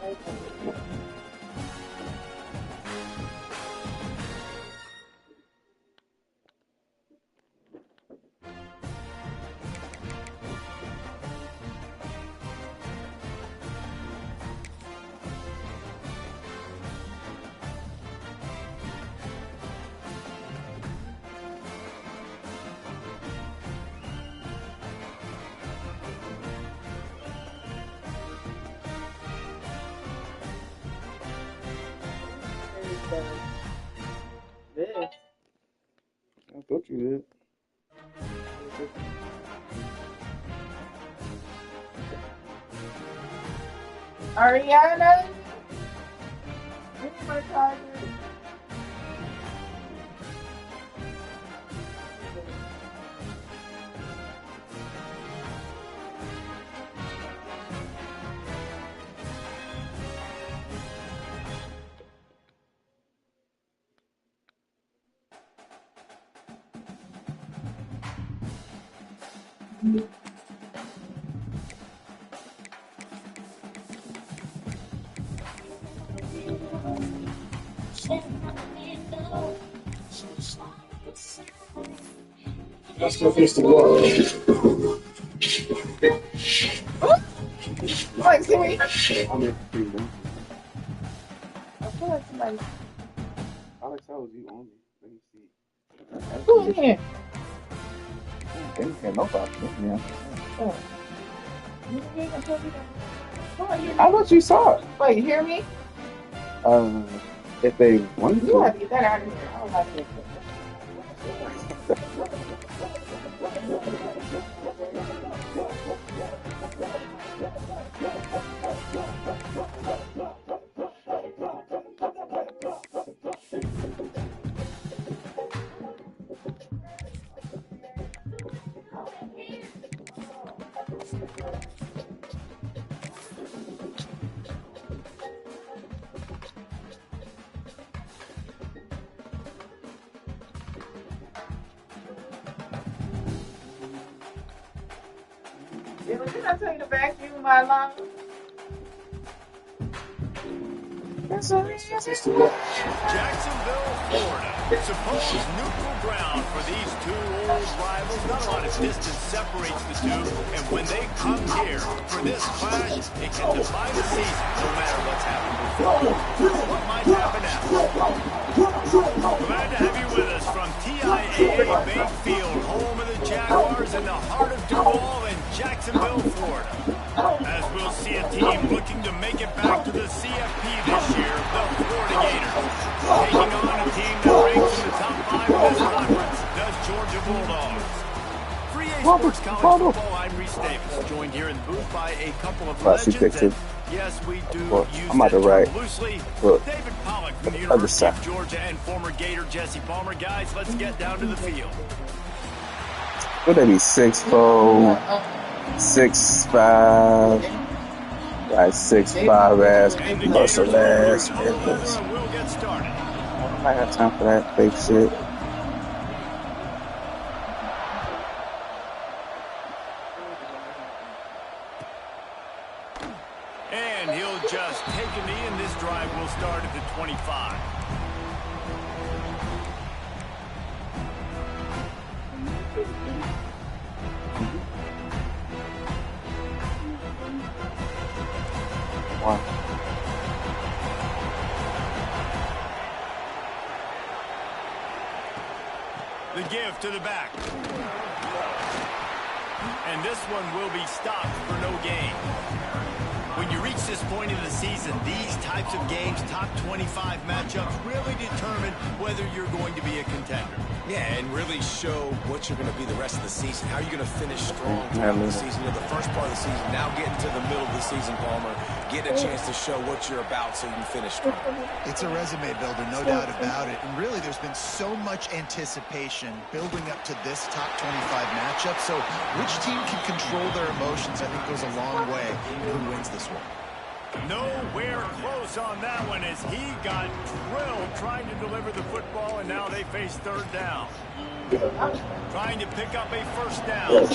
This. I thought you did. Ariana? Where's my charger? That's the face to go. What, see me? I'm in freezing. I feel like somebody. Alex, how was you on me? Let me see. Who in here? Didn't hear nobody. Yeah. Oh. You didn't tell me that. I thought you saw it. Wait, you hear me? If they want You have to. to get that out of here. I don't like it. Didn't I tell you to vacuum my lawn? Jacksonville, Florida. Supposed neutral ground for these two old rivals. Not a lot of distance separates the two. And when they come here for this clash, it can define the season no matter what's happened before. What might happen after? Glad to have you with us from TIAA Bank Field, home of the Jaguars in the heart of Duval in Jacksonville, Florida. As we'll see a team looking to make it back to the CFP this year, the Florida Gators. Taking on a team that ranks in the top 5 of this conference, the Georgia Bulldogs. Free A Sports College Football, I'm Reese Davis, joined here in the booth by a couple of legends. And yes, we do use that term loosely. David Pollack from the University of Georgia and former Gator Jesse Palmer. Guys, let's get down to the field. Would they be 6'4", 6'5", like 6'5" ass, muscle ass. We'll get started. I might have time for that fake shit. And he'll just take a knee, and this drive will start at the 25. Wow. The give to the back. And this one will be stopped for no gain. When you reach this point in the season, these types of games, top 25 matchups, really determine whether you're going to be a contender. Yeah, and really show what you're going to be the rest of the season. How are you going to finish strong throughout the season? The first part of the season, now getting to the middle of the season, Palmer, getting a chance to show what you're about so you can finish strong. It's a resume builder, no doubt about it. And really, there's been so much anticipation building up to this top 25 matchup. So which team can control their emotions, I think, goes a long way in who wins this one. Nowhere close on that one as he got drilled trying to deliver the football, and now they face third down. Trying to pick up a first down.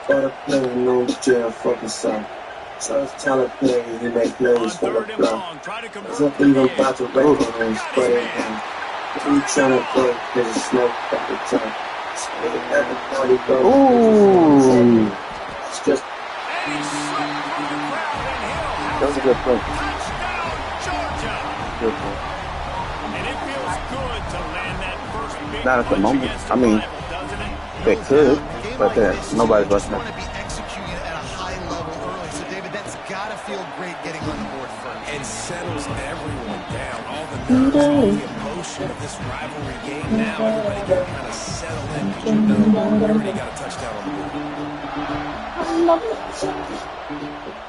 Started playing on the jail fucking son. So I was trying to play, he make plays for the club. As if even about to break on him, but he trying to play because he smoked at the time. Everybody goes. It's just. That was a good play. Touchdown, Georgia. Good play. And it feels good to land that first big Not at the punch moment. against I a mean, rival, doesn't it? they could, but nobody's rushing want it. to be executing it at a high level early. So, David, that's got to feel great getting on the board first. And settles everyone down. All the nerves, all the emotion of this rivalry game. Now everybody can kind of settle in because you know you already got a touchdown on the board.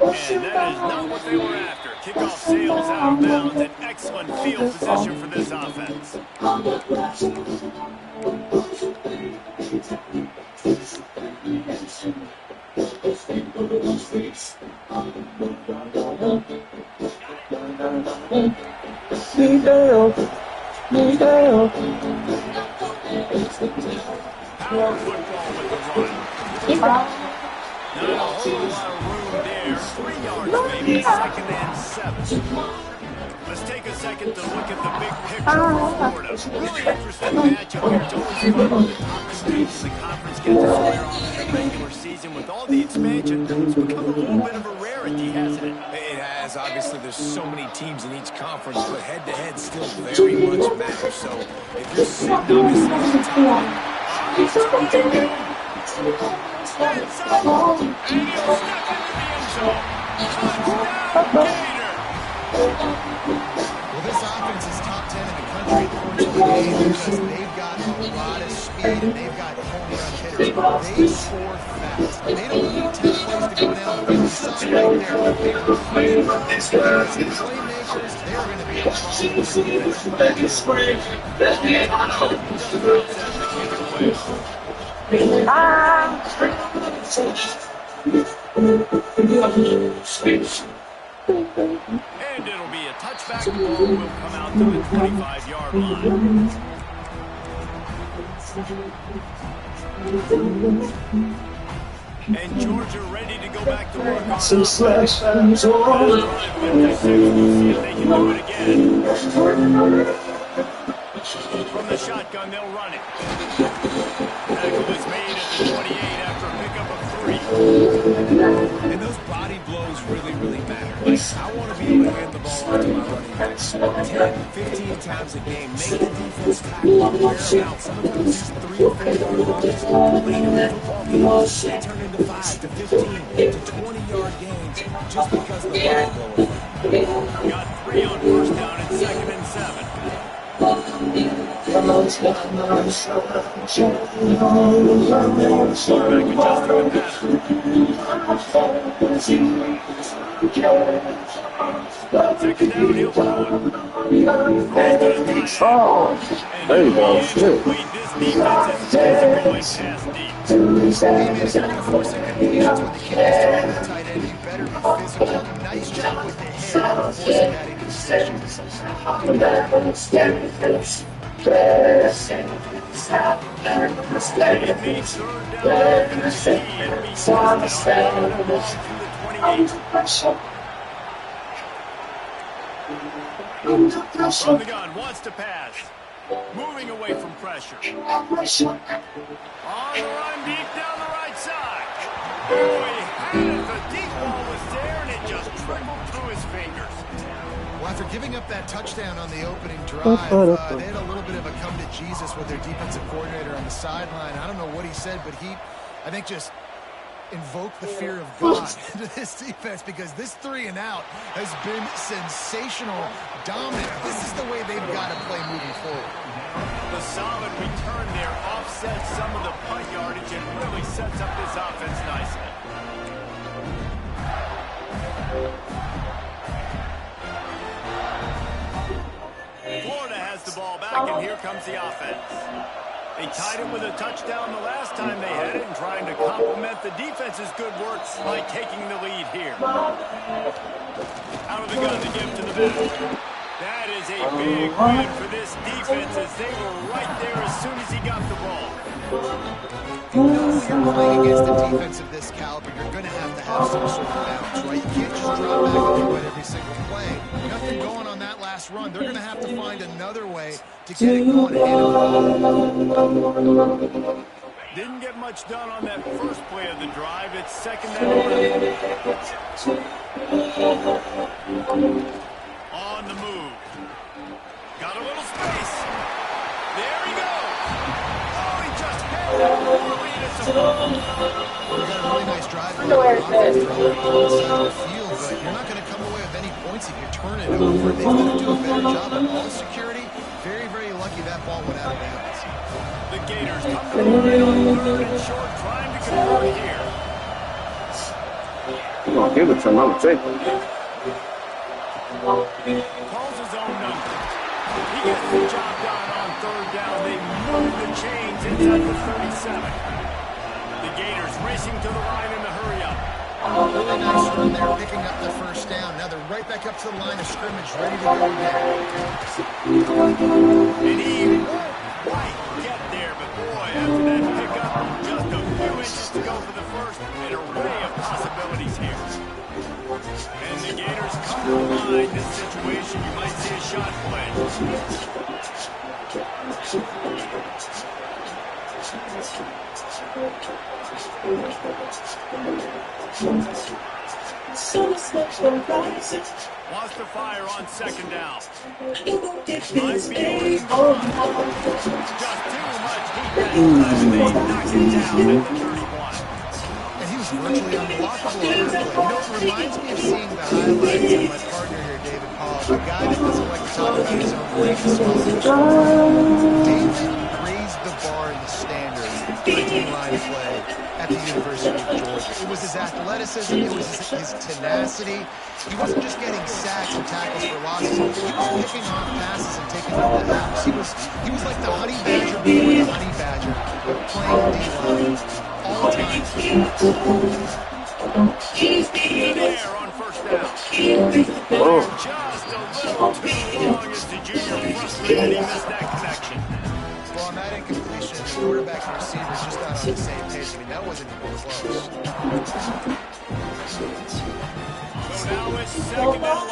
And that is not what they were after. Kickoff sails out of bounds. An excellent field position for this offense. Power football with the run. Not a whole lot of room there. 3 yards maybe, 2nd and 7. Let's take a second to look at the big picture for Florida. Really interesting matchup here. It's always fun when the top two teams in the conference get to square off in the regular season. With all the expansion, it's become a little bit of a rarity, hasn't it? It has. Obviously, there's so many teams in each conference, but head-to-head still very much matters. So if you're sitting obviously at the top, And he'll step into the end zone. Touchdown, Gator. Well, this offense is top 10 in the country according to the game because they've got a lot of speed and they've got home run hitters. They score fast. They don't need 10 plays to go down the field. You saw it right there. They were playing playmakers. They're going to be a And it'll be a touchback. The ball will come out to the 25-yard line. And Georgia ready to go back to work on offense. First drive went to 6. We'll see if they can do it again. From the shotgun, they'll run it. Tackle is made at the 28 after a pickup of 3. and those body blows really, really matter. Like, I want to be able to hand the ball off to my running backs 10, 15 times a game. Make the defense tackle, wear them out. Sometimes these 3 or 4 yard runs late in the football game, they turn into 5 to 15 to 20-yard gains just because of the body blow. Got 3 on first down and 2nd and 7. Second down, he'll throw it. There you go. Shit. This defense is physical and pass deep. If you're going to force inconvenience with the kick to the tight end, you better be physical. Nice job with the hair forcing that interception. It needs third down and 3 and be tested on the ball from the 28. From the gun, wants to pass. Moving away from pressure. On the run, deep down the right side. Oh, he had it. The deep ball was there, and it just trickled through his fingers. Well, after giving up that touchdown on the opening drive, they had a little bit of a come to Jesus with their defensive coordinator on the sideline. I don't know what he said, but he, I think, just invoked the fear of God into this defense because this 3 and out has been sensational, dominant. This is the way they've got to play moving forward. The solid return there offsets some of the punt yardage and really sets up this offense nicely. Florida has the ball back, and here comes the offense. They tied it with a touchdown the last time they had it and trying to complement the defense's good work by taking the lead here. Out of the gun to give to the back. That is a big win for this defense as they were right there as soon as he got the ball. You know, when you're playing against a defense of this caliber, you're going to have some sort of balance, right? You can't just drop back and throw it every single play. Nothing going on that last run. They're going to have to find another way to get it going and hit it. Didn't get much done on that first play of the drive. It's second down 11. On the move. Got a little space. There he goes. Oh, he just had it. We got a really nice drive on the offense throwing on the side of the field, but you're not going to come away with any points if you turn it over. They've got to do a better job of ball security. Very, very lucky that ball went out of bounds. The Gators come in on third and short, trying to convert here. You're going to give it to him, I'm going to take it. Calls his own number. He gets the job done on third down. They move the chains inside the 37. The Gators racing to the line in the hurry up. Really nice run there, picking up the first down. Now they're right back up to the line of scrimmage, ready to go again. And he won't quite get there, but boy, after that pickup, just a few inches to go for the first, an array of possibilities here. And the Gators come to the line. This situation, you might see a shot play. Wants to fire on second down. Might be looking for just too much heat that time. They knock it down at the 31. And he was virtually unblockable on that play. You know, it reminds me of seeing the highlights of my partner here, David Paul, a guy that doesn't like to talk about his own greatness. David raised the bar in the standards for a D-line play at the University of Georgia. It was his athleticism, it was his tenacity. He wasn't just getting sacks and tackles for losses. He was picking off passes and taking them to house. He was like the honey badger before the honey badger, playing D-line all the time. There on first down. Oh. Just a little too long as the junior frustrated. He missed that connection. Well, on that incompletion, the quarterback and receiver just not on the same page. I mean, that wasn't even close. So now it's second and long.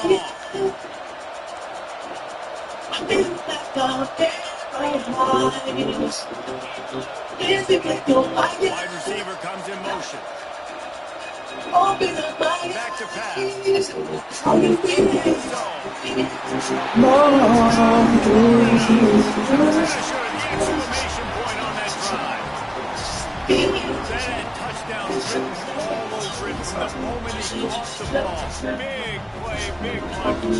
Wide receiver comes in motion. Back to pass. Exclamation point on that drive. That touchdown written all over it from the moment he caught the ball. Big play, big one. It'd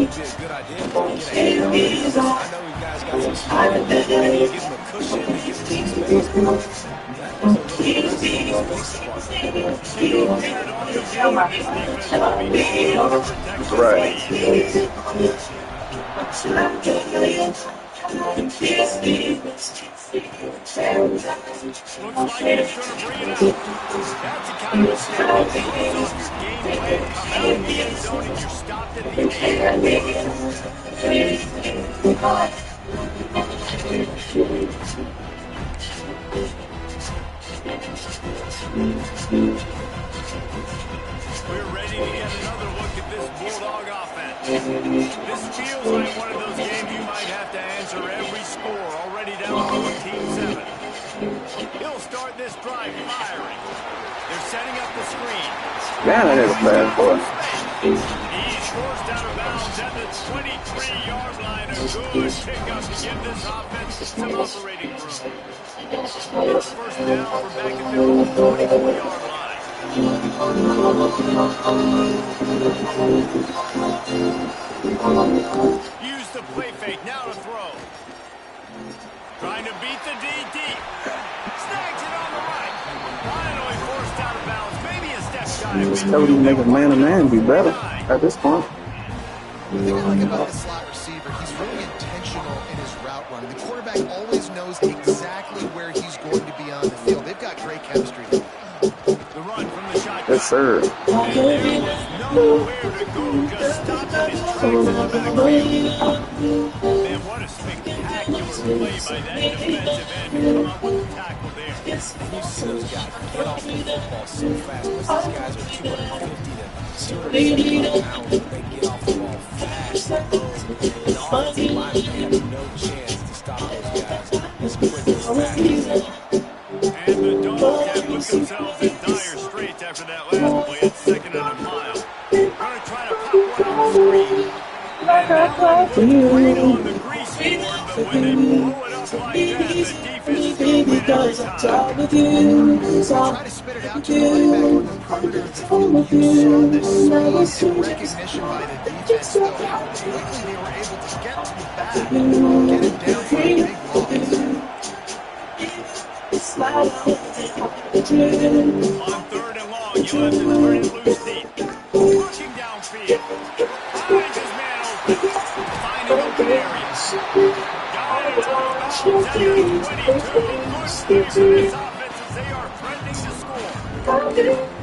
be a good idea to get ahead of it. I know you guys got some speed. Give him a cushion and give him some space. Right. Looks like he's going to bring it up. That's the kind of mistake that throws off your game plan. Come out of the end zone and you're stopped at the 8. We're ready to get another look at this Bulldog offense. This feels like one of those games you might have to answer every score, already down 14-7. He'll start this drive firing. They're setting up the screen. Man, I never played for it. He's forced out of bounds at the 23-yard line. A good pickup to give this offense some operating room. First down from back at their own 24-yard line. Use the play fake, now to throw. Trying to beat the DT. Snags it on the right. Finally forced out of bounds. Maybe a step shy. Just tell you make a man be better at this point. The thing I like about the slot receiver, he's really intentional in his route running. The quarterback always knows exactly where he's going to be on the field. They've got great chemistry. The run from the shotgun. sir. And there was nowhere to go, just stopped in his tracks in the backfield. Man, what a spectacular play by that defensive end to come up with the tackle there. And you see those guys get off the football so fast. Most of these guys are 250 to 275 pounds, but they get off the ball fast. And the offensive linemen, they have no chance to stop those guys as quick as fast as they are. And the Dogs have put themselves in dire straits after that last play. It's 2nd and a mile. Going to try to pop one on the screen. And that one looked great on the grease board, but when they blow it up like that, the defense is going to win every time. Try to spit it out to the running back on the perimeter of the field. You saw the speed and recognition by the defense, though, how quickly they were able to get to the back, get it down for a big loss. On 3rd and long, you have to turn it loose deep. Looking downfield. Finds his man open. Finding open areas. Got it out of bounds at their 22. Good play for this offense as they are threatening to score. And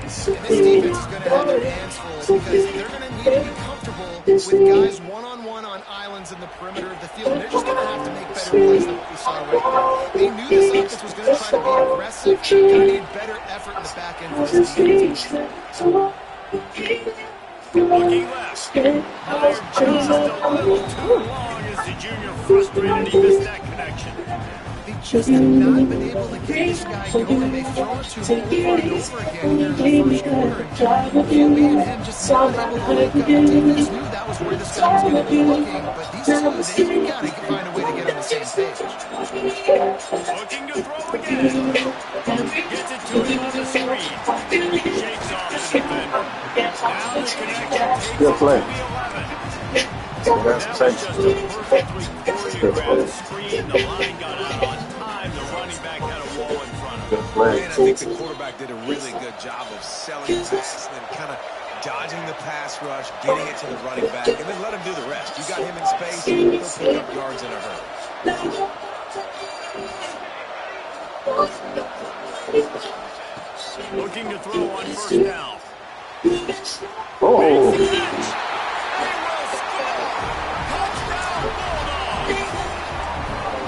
this defense is going to have their hands full because they're going to need to be comfortable with guys one-on-one on islands in the perimeter of the field. And they're just going to have to make better plays than what we saw right now. They knew this offense was going to try to be aggressive. They're going to need better effort in the back end for this defense. Looking left. Meyer just a little too long as the junior frustrated he missed that connection. They just have not been able to get this guy going. They've thrown it to him over and over again here in the first quarter. And Gilly and him just not able to link up. Defense knew that was where this guy was going to be looking, but these two, they've got to find a way to get on the same page. Looking to throw again. Gets it to him on the screen. Shakes off the defender. Now the connection takes Good play. it to the 11. That was just a perfectly choreographed screen. The line got out on time. The running back had a wall in front of him. And I think the quarterback did a really good job of selling the pass and then kind of dodging the pass rush, getting it to the running back, and then let him do the rest. You got him in space, he'll pick up yards in a hurry. Looking to throw on 1st down. Oh.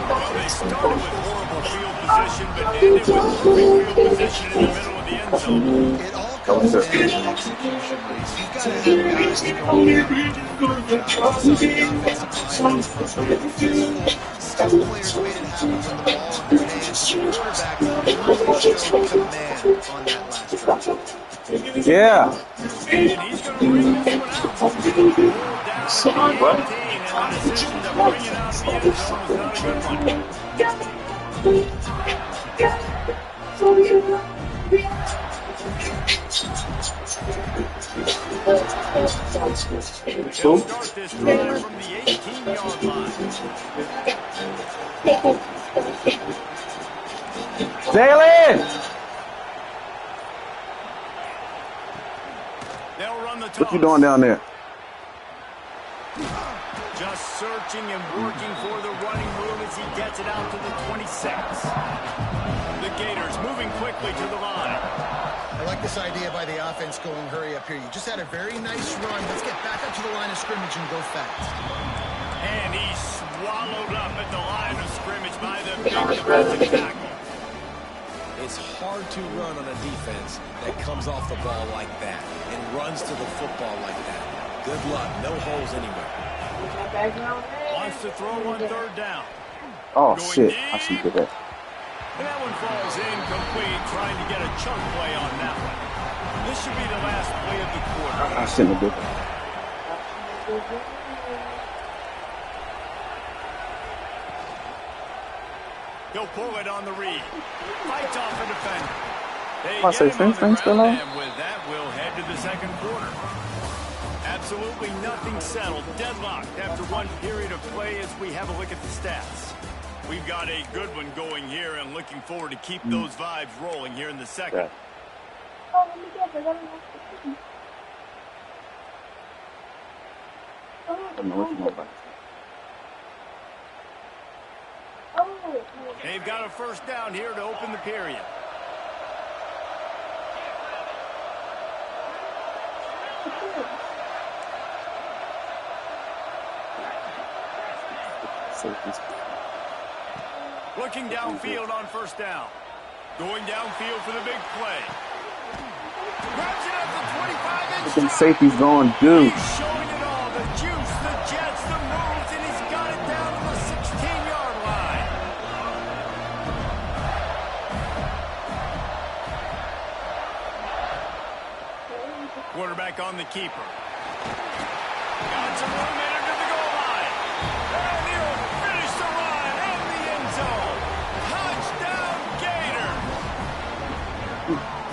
Well, they started with horrible field position, but ended with perfect field position in the middle of the end zone. It all comes down to execution, Reese. You've got to have guys to go out and do a good job. Also, the offensive line was frustrated, physical. Skill players made it happen when the ball in their hands. The quarterback really showed command on that last drive. Yeah. And he's going to bring this one out. Pulled down at the 18, and the decision to bring it out of the end zone was not a good one. They'll start this drive from the 18-yard line. Jalen! They'll run the toss. What you doing down there? Just searching and working for the running room as he gets it out to the 26. The Gators moving quickly to the line. I like this idea by the offense going hurry up here. You just had a very nice run. Let's get back up to the line of scrimmage and go fast. And he's swallowed up at the line of scrimmage by the big defensive tackle. It's hard to run on a defense that comes off the ball like that and runs to the football like that. Good luck. No holes anywhere. Wants to throw on 3rd down. Oh, Going shit. deep. I should get that. And that one falls incomplete, trying to get a chunk play on that one. This should be the last play of the quarter. I shouldn't have did that. He'll pull it on the read. Fights off a defender. They I say get him on the Fink's still ground, on? and with that, we'll head to the 2nd quarter. Absolutely nothing settled. Deadlocked after one period of play as we have a look at the stats. We've got a good one going here and looking forward to keep those vibes rolling here in the 2nd. Yeah. I don't know what you know about it. They've got a 1st down here to open the period. Looking downfield on first down. Going downfield for the big play. Grabs it at the 25-inch Them safeties going, dude. He's showing it all. The juice, the jets, the moves, and he's got it down to the 16-yard line. Quarterback on the keeper. Got some room in under the goal line. And he'll finish the line in the end zone. Touchdown, Gator.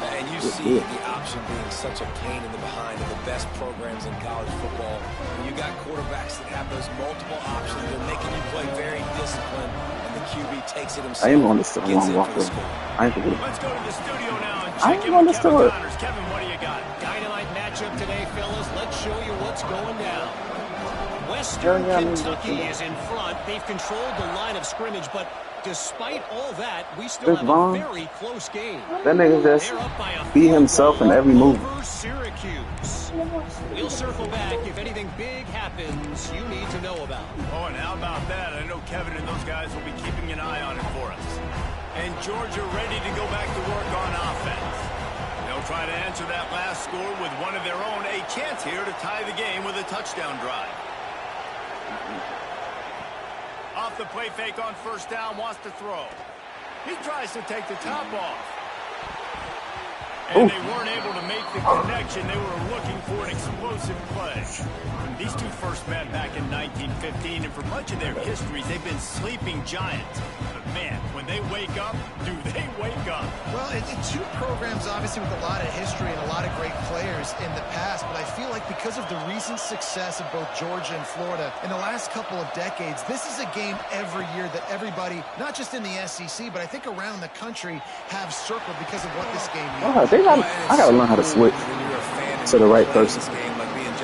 And you see the option being such a pain in the behind of the best programs in college football. When you got quarterbacks that have those multiple options, they're making you play very disciplined, and the QB takes it himself. I am on this long walk. Let's go to the studio now and check in with Kevin Connors. Kevin, what do you got? Dynamite matchup today, fellas. Let's show you what's going down. Western Kentucky is in front. They've controlled the line of scrimmage, but despite all that, we still have a very close game. That nigga just beat himself in every move. Syracuse. We'll circle back if anything big happens you need to know about. Oh, and how about that? I know Kevin and those guys will be keeping an eye on it for us. And Georgia ready to go back to work on offense. They'll try to answer that last score with one of their own. A chance here to tie the game with a touchdown drive. Off the play fake on first down, wants to throw. He tries to take the top off. And they weren't able to make the connection. They were looking for an explosive play. These two first met back in 1915, and for much of their histories, they've been sleeping giants. But man, when they wake up, do they wake up? Well, it's two programs, obviously, with a lot of history and a lot of great players in the past, but I feel like because of the recent success of both Georgia and Florida in the last couple of decades, this is a game every year that everybody, not just in the SEC, but I think around the country, have circled because of what this game means. I gotta learn how to switch to the right person.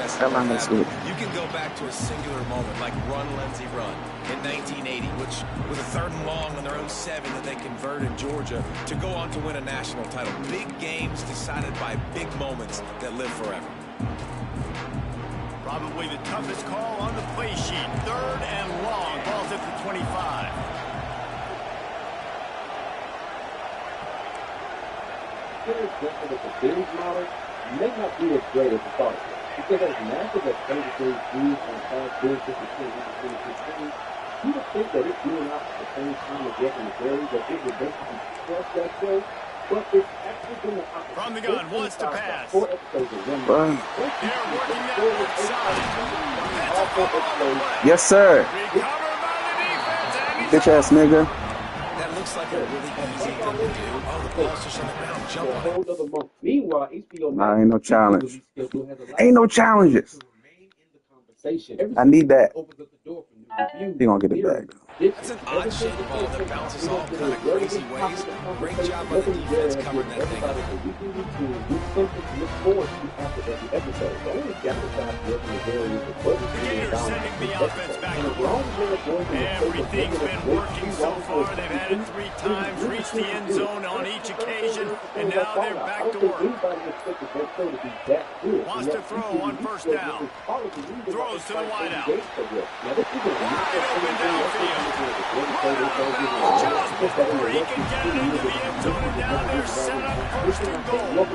You can go back to a singular moment like Run, Lindsey, Run in 1980, which was a 3rd and long on their own 7 that they converted Georgia to go on to win a national title. Big games decided by big moments that live forever. Probably the toughest call on the play sheet. 3rd and long. Ball's at the 25. The business model may not be as great as the thought. Because as massive as Kansas City and past business between 2016, you would think that it's doing out at the same time as Jeff and the Berry, that it would basically trust that show, but it's actually doing the opposite. From the gun, wants to pass. 4 episodes of one. They're working that left side. That's a football play. Yes, sir. Recovered by the defense, and he's Bitch ass nigga. That looks like a really easy thing to do. Oh, the ball's just on the ground. Jump on it. Meanwhile, HBO Nah, ain't no challenge. Ain't no challenges. I need that. He gonna get it back. That's an odd shaped ball that bounces all kind of crazy ways. Great job by the defense covering that thing up. The Gators sending the offense back to work. Everything's been working so far. They've had it 3 times, reached the end zone on each occasion, and now they're back to work. Wants to throw on first down. Throws to the wideout. Wide open downfield. Just before he can get it into the end zone, and now they're set up 1st and goal.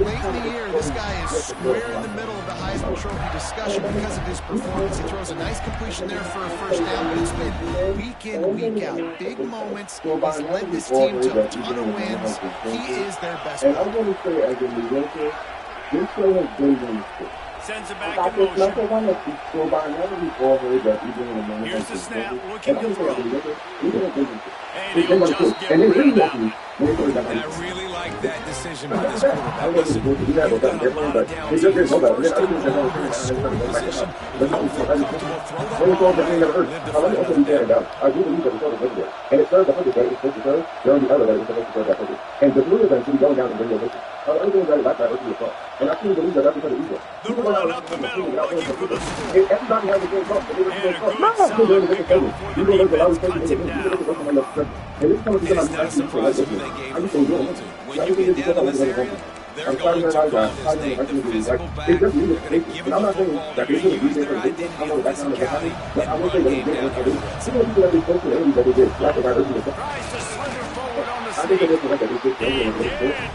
Late in the year, this guy is square in the middle of the Heisman Trophy discussion because of his performance. He throws a nice completion there for a first down, but it's been week in, week out. Big moments. He's led this team to a ton of wins. He is their best player. I want to say, as a leader, this show has been on the script. Sends it back in motion. Here's the snap, looking to throw. And he'll just get rid of that one. And I really like that decision by this quarterback. Listen, you've got a lot of downs. First and long, you're in scoring position. You don't feel comfortable, throw that ball away. Live to fight another down. And it serves the purpose that it's supposed to serve. There are the other that it's supposed to serve that purpose. And the blue event should be going down and bring your vision. I'm doing that like that versus yourself. And I truly believe that that's because of ego. The run up the middle, looking for the score. Everybody has a good thought. And a good solid pickup for the defense, cuts him down. And it's not something they gave the football to. When you get down in this area, They're going to call this name the physical back. They're going to give him the football. They're going to use their identity of physicality and run game down here on the red side. Tries to slither forward on the I think it sneak. is like a big He thing. did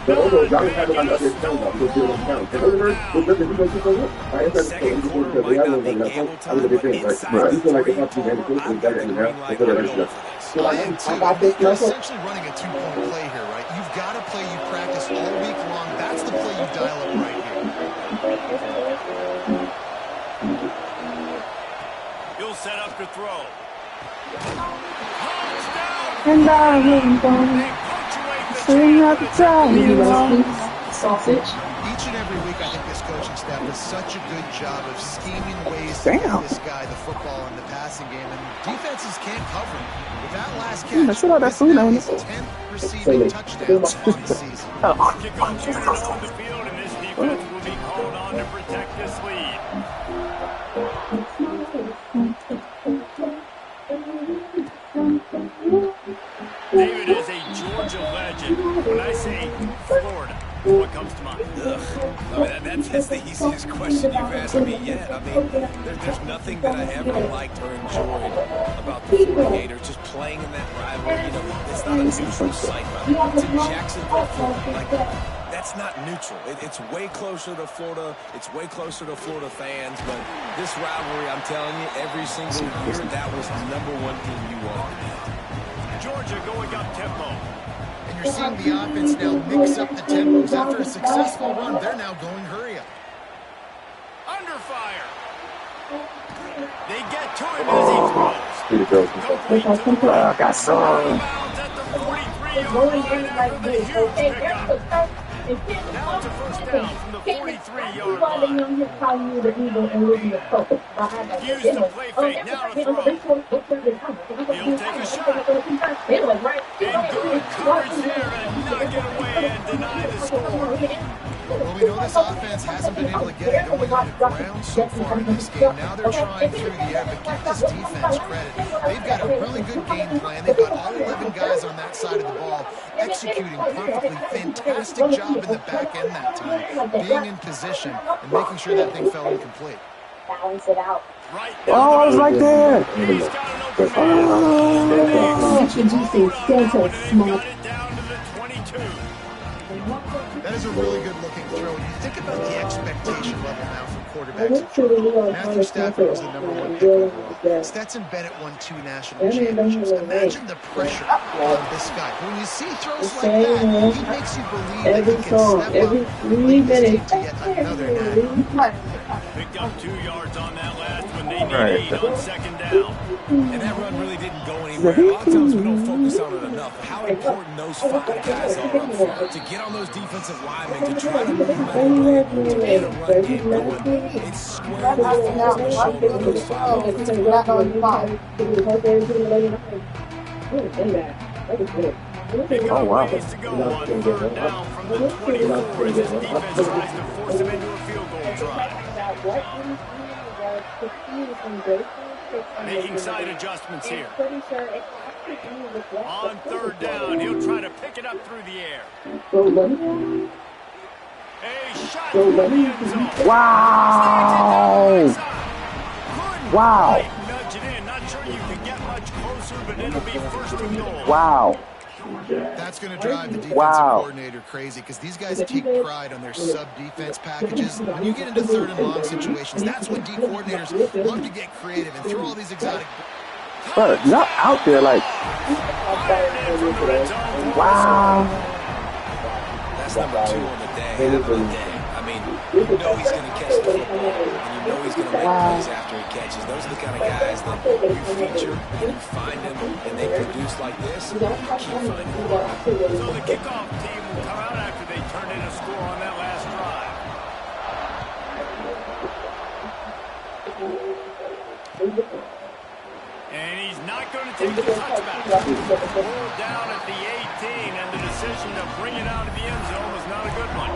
The not overall, y'all make have it like a this stone thing. cold on third down. Second quarter might not be gamble time, but inside the 3, Palmer, I've got the green light. I'm going for this. I am too. I mean, you're essentially running a two-point play here, right? You've got a play you practice all week long. That's the play you dial up right here. He'll set up to throw. Sausage. Each and every week, I think this coaching staff does such a good job of scheming ways to get this guy the football in the passing game, and defenses can't cover him. With that last catch, this is now his 10th receiving touchdown on the season. Kickoff unit on the field, and this defense will be called on to protect this lead. David is a Georgia legend. When I say Florida, what comes to mind? I mean, that's the easiest question you've asked me yet. I mean, there's nothing that I ever liked or enjoyed about the Florida Gators. Just playing in that rivalry, you know, it's not a neutral site. Right? It's in Jacksonville, Florida. Like, that's not neutral. It's way closer to Florida. It's way closer to Florida fans. But this rivalry, I'm telling you, every single year, that was the #1 team you wanted to be. Georgia going up tempo. And you're seeing the offense now mix up the tempos. After a successful run, they're now going hurry up. Under fire. They get to him as he throws. Complete to the right. Got some. Bounds at the 43-yard line after the huge pickup. Now it's a first down from the 43-yard line. Use the play fake. Now to throw. He'll take a shot. And good coverage there and knock it away and deny the score. Well, we know this offense hasn't been able to get it going on the ground so far in this game. Now they're trying through the air, but give this defense credit. They've got a really good game plan. They've got all 11 guys on that side of the ball executing perfectly. Fantastic job in the back end that time, being in position and making sure that thing fell incomplete. Balance it out. Right Oh, I was right there. He's got an open man. And they explode on that one, and they've got it down to the 22. That is a really good-looking throw. When you think about the expectation level now from quarterbacks at Georgia, Matthew Stafford was the #1 pick overall. Stetson Bennett won 2 national championships. Imagine the pressure on this guy. When you see throws like that, he makes you believe that he can step up and lead this team to yet another national. Picked up 2 yards on that last one. They need 8 on second down. And that run really didn't go anywhere. A lot of times we don't focus on it enough. How important those 5 guys are up front to get on those defensive linemen, to try to move them out of the way, to get a run game going. It's squarely falls on the shoulder of those 5 offensive Oh, wow. Ways to go on third down from the 24 as this defense tries to force him into a field goal drive. Making side adjustments here. On third down, he'll try to pick it up through the air. A shot through the end zone. Wow. Wow. Nudge it in. Not sure you can get much closer, but it'll be first and goal. Wow. That's going to drive the defensive coordinator crazy because these guys take pride on their sub-defense packages. When you get into third and long situations, that's when D coordinators love to get creative and throw all these exotic. Bro, y'all out there like, wow. That's #2 on the day, half of the day. I mean, you know he's going to catch the football, and you know he's going to make plays after he catches. Those are the kind of guys that you feature, and you find them, and they produce like this, and you keep finding them. So the kickoff team will come out after they turn in a score on that last drive. And he's not going to take the touchback. Pulled down at the 18, and the decision to bring it out of the end zone was not a good one.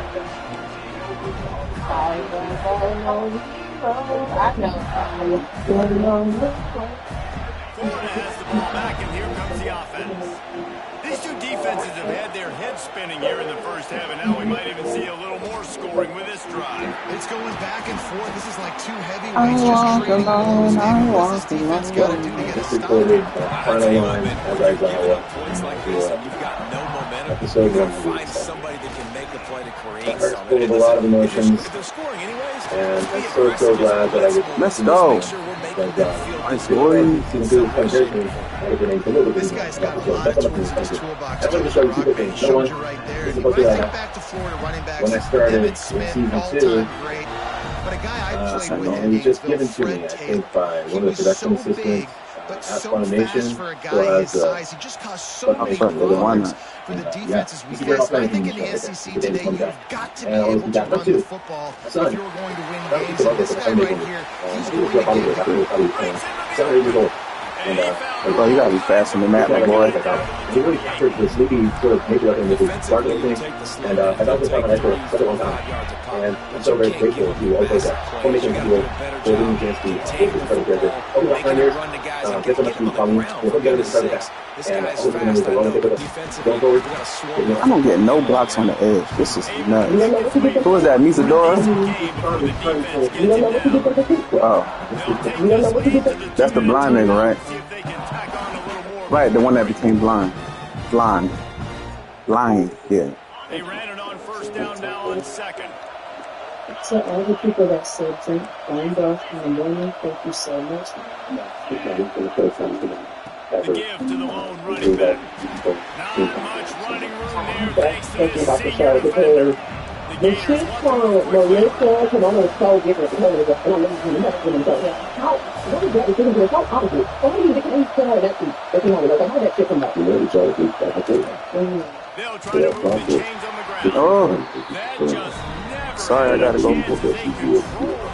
Florida has the ball back, and here comes the offense. These two defenses have had their heads spinning here in the first half, and now we might even see a little more scoring with this drive. It's going back and forth. This is like two heavyweights just trading blows. What's this defense got to do to get a stop? Final line as I got points like this, and you've got no momentum. You got to find somebody that can make a play to create something. Full of a lot of emotions. If they're scoring anyways, And I'm so glad that I get Let's go. nice boy. This guy's got a lot of tools in his toolbox. He showed you right there. You think back to Florida running backs. When I started in Emmitt Smith, season 2, all-time great. But a guy I played with it was just given to me, I think, by one of the production assistants. But Ask so Automation, fast for a guy his size. He just caused so many problems for the defenses we face. I think in the SEC today, you've got to be able to run the football if you're going to win games. And this guy right here, he's going to get it. Bro, you gotta be faster than that, my boy. He really captured the sleepy sort of nature of him with his targeting thing. And I thought this happened for such a long time. And I'm so very grateful to always formation field for leading against the credit character. Over the last 9 years, there's so much to be following. We're putting together this starting back. And I hope we're going to move along with it. Going forward. I don't get no blocks on the edge. This is nuts. Who is that, Misadora? Oh. That's the blind nigga, right? Right, the one that became blind. Blind, yeah. They ran it on first down now on second. To all the people that said drink blind off in the morning, thank you so much. The give to the lone running back. Not much running room there thanks to the senior defender. The shit from Melissa, because I was so different from her, and I love them so. What is that? It's going to be so opposite. So how do you get that shit? That's how did that shit come out? They'll try to move the chains on the ground. Oh. That just never Sorry, I gotta go. They control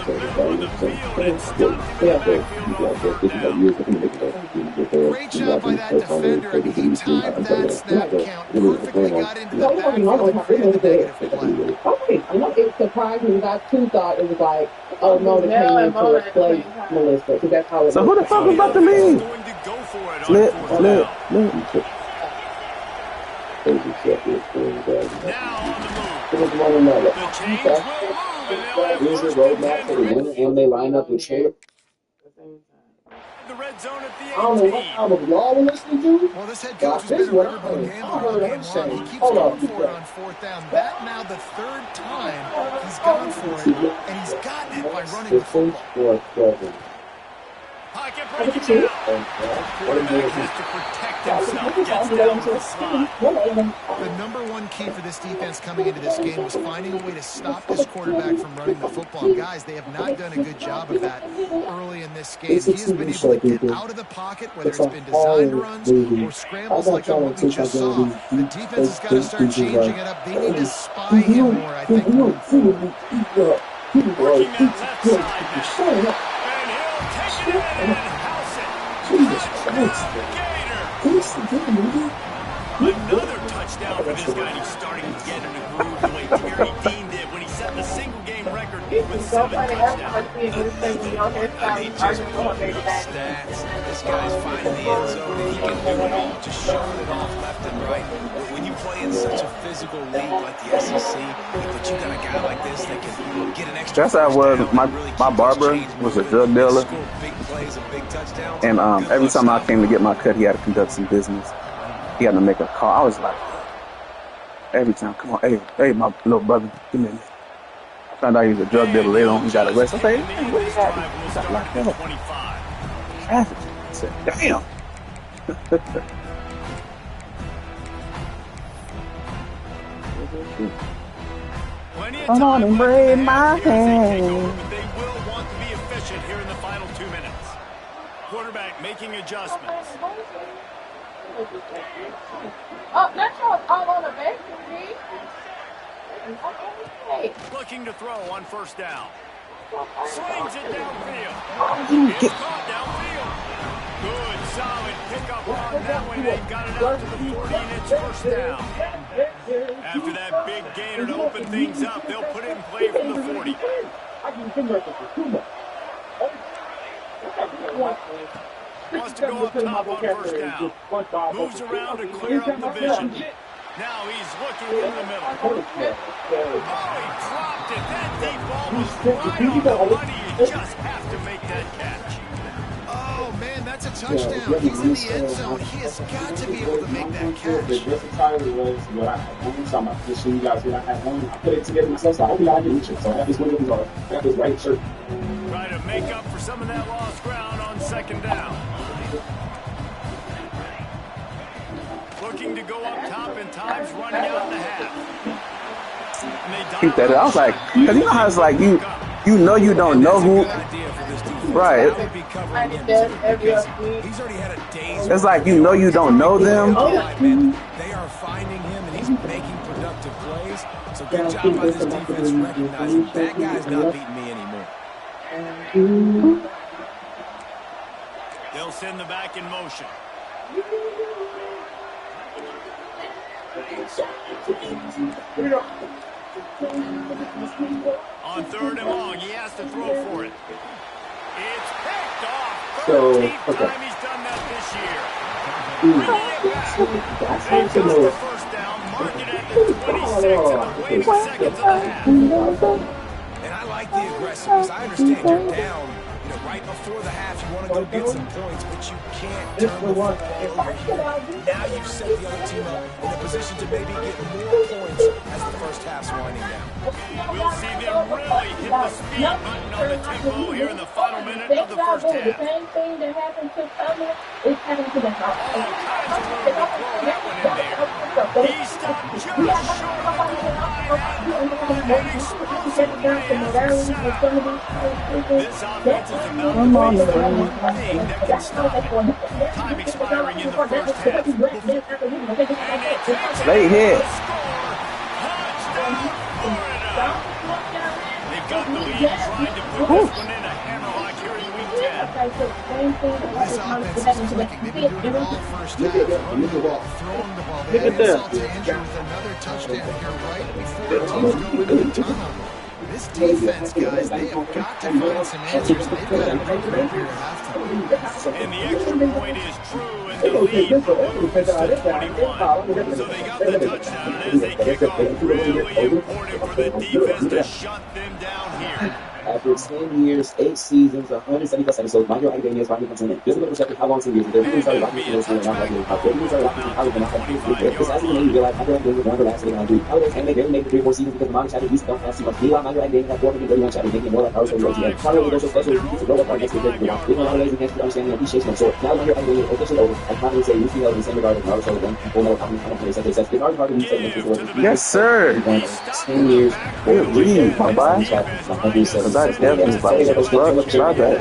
the middle of the field and stop the backfield. Great job by that defender. I mean, he timed that snap count perfectly, got into the backfield and ran the negative play. Okay, I know it surprised me. I too thought it was like, oh no, they came in to replace Melissa, because that's how it So who the fuck was about to leave? Going to go for it Flip. Now on the move. The chains will move and they'll have first and 10 for it. And they line up with shape. The red zone at the 18. I don't know what album y'all were listening to. Well, this head coach has This been a one, riverboat game I all heard game him long. say, He keeps hold going up. for it on fourth down. That now the third time he's gone for it, and he's gotten it by running the football. Pocket breaking down. Quarterback has to protect himself. Gets down to the slot. The number one key for this defense coming into this game was finding a way to stop this quarterback from running the football. Guys, they have not done a good job of that early in this game. He has been able to get out of the pocket, whether it's been designed runs or scrambles like on what we just saw. The defense has got to start changing it up. They need to spy him more, I think, moving forward. Working that left side. And he'll take it in and house it. Another touchdown for this guy. He's starting to get in a groove the way Terry Dean did when he set the single game record with 7 touchdowns. I mean, just stats. This guy's finding the end zone and he can do it all, just shoving it off left and right. When you play in such a physical league like the SEC, but you got a guy like this that can get an extra. That's how it was. My barber was a drug dealer, and every time I came to get my cut, he had to conduct some business. He had to make a call. I was like, every time, come on, hey, my little brother, give me a minute. I found out he was a drug dealer later on. He got arrested. I said, hey, what is that? He got locked up. Traffic. I said, damn. Come on and braid my hand. But they will want to be efficient here in the final 2 minutes. Quarterback making adjustments. Oh, that's all on the bench, please. Looking to throw on first down. Swings it downfield. It's caught downfield. Good, solid pickup on that one. They've got it out to the 40, and it's first down. After that big gainer to open things up, they'll put it in play from the 40. Wants to go up top on first down. Moves around to clear up the vision. Now he's looking in the middle. Oh, he dropped it. That deep ball was right on the money. You just have to make that catch. Oh, man, that's a touchdown. He's in the end zone. He has got to be able to make that catch. The versatility was what I had on. So I'm about to show you guys what I had on. I put it together myself, so I hope you guys get it. So I have this one of I have this white shirt. Try to make up for some of that lost ground on second down. Looking to go up top in times, running out in the half. Keep that. I was like, because you know how it's like you know you don't know who. Right. It's like you know you don't know them. They are finding him and he's making productive plays. So good job by this defense recognizing that guy's not beating me anymore. They'll send the back in motion. On third and long, he has to throw for it. It's picked off. 13th time he's done that this year. They got the first down, mark it at the 26 in the waning seconds of the half. And I like the aggressiveness. I understand you're down. Right before the half, you want to go get some points, but you can't turn the football over here. Now you've set the other team up in a position to maybe get more points as the first half's winding down. We'll see them really hit the speed button on the tempo here in the final minute of the first half. The same thing that happened to Summer is happening to the house. All kinds of room to throw that one in there. He stopped just short of the goal line and explosive play after setup. This offense is about to wait for one thing that can stop it. Time expiring in the first half. And it takes it Late hit. Touchdown, Florida. They've got the lead trying to put this one in a hammerlock here in week 10. This offense is clicking. They've been doing it all first half. Running the ball, throwing the ball. They had insult to injury with another touchdown here right before the teams go into the tunnel. This defense, guys, they have got to find some answers. They've got to break through here at halftime. And the extra point is true, and the lead moves to 21. So they got the touchdown, and as they kick off, really important for the defense to shut them down here. After 10 years, 8 seasons, 170 plus episodes, Michael Academy is finally continuing. This is a perspective how long 10 years. They're started rocking this and I'm like, they started rocking how they've been out. Because as you realize, Michael Academy was one of the last things I do. And they barely made the 3 or 4 seasons because Mom Chapter used to don't have too much. Meanwhile, Michael Academy had 431 chapters, making it more like our story. And part of it was so special, you to grow up our next week. There's a lot of ways enhanced understanding and appreciation of sport. Now, Michael Academy is officially over. I finally say, we feel in the same regard as Naruto again. We'll know how many times they said, it's already hard to be said. Yes, sir. 10 years. Read, bye-bye. Because I definitely about to try that.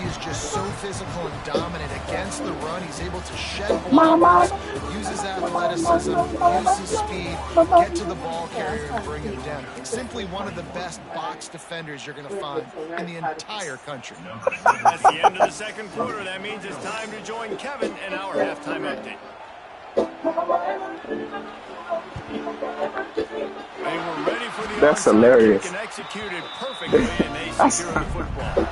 He's just so physical and dominant against the run. He's able to shed block, use his athleticism, use his speed, get to the ball carrier and bring him down. Simply one of the best box defenders you're going to find in the entire country. That's the end of the second quarter. That means it's time to join Kevin in our halftime update. They were ready for the That's hilarious. and executed perfectly, and they secured the football.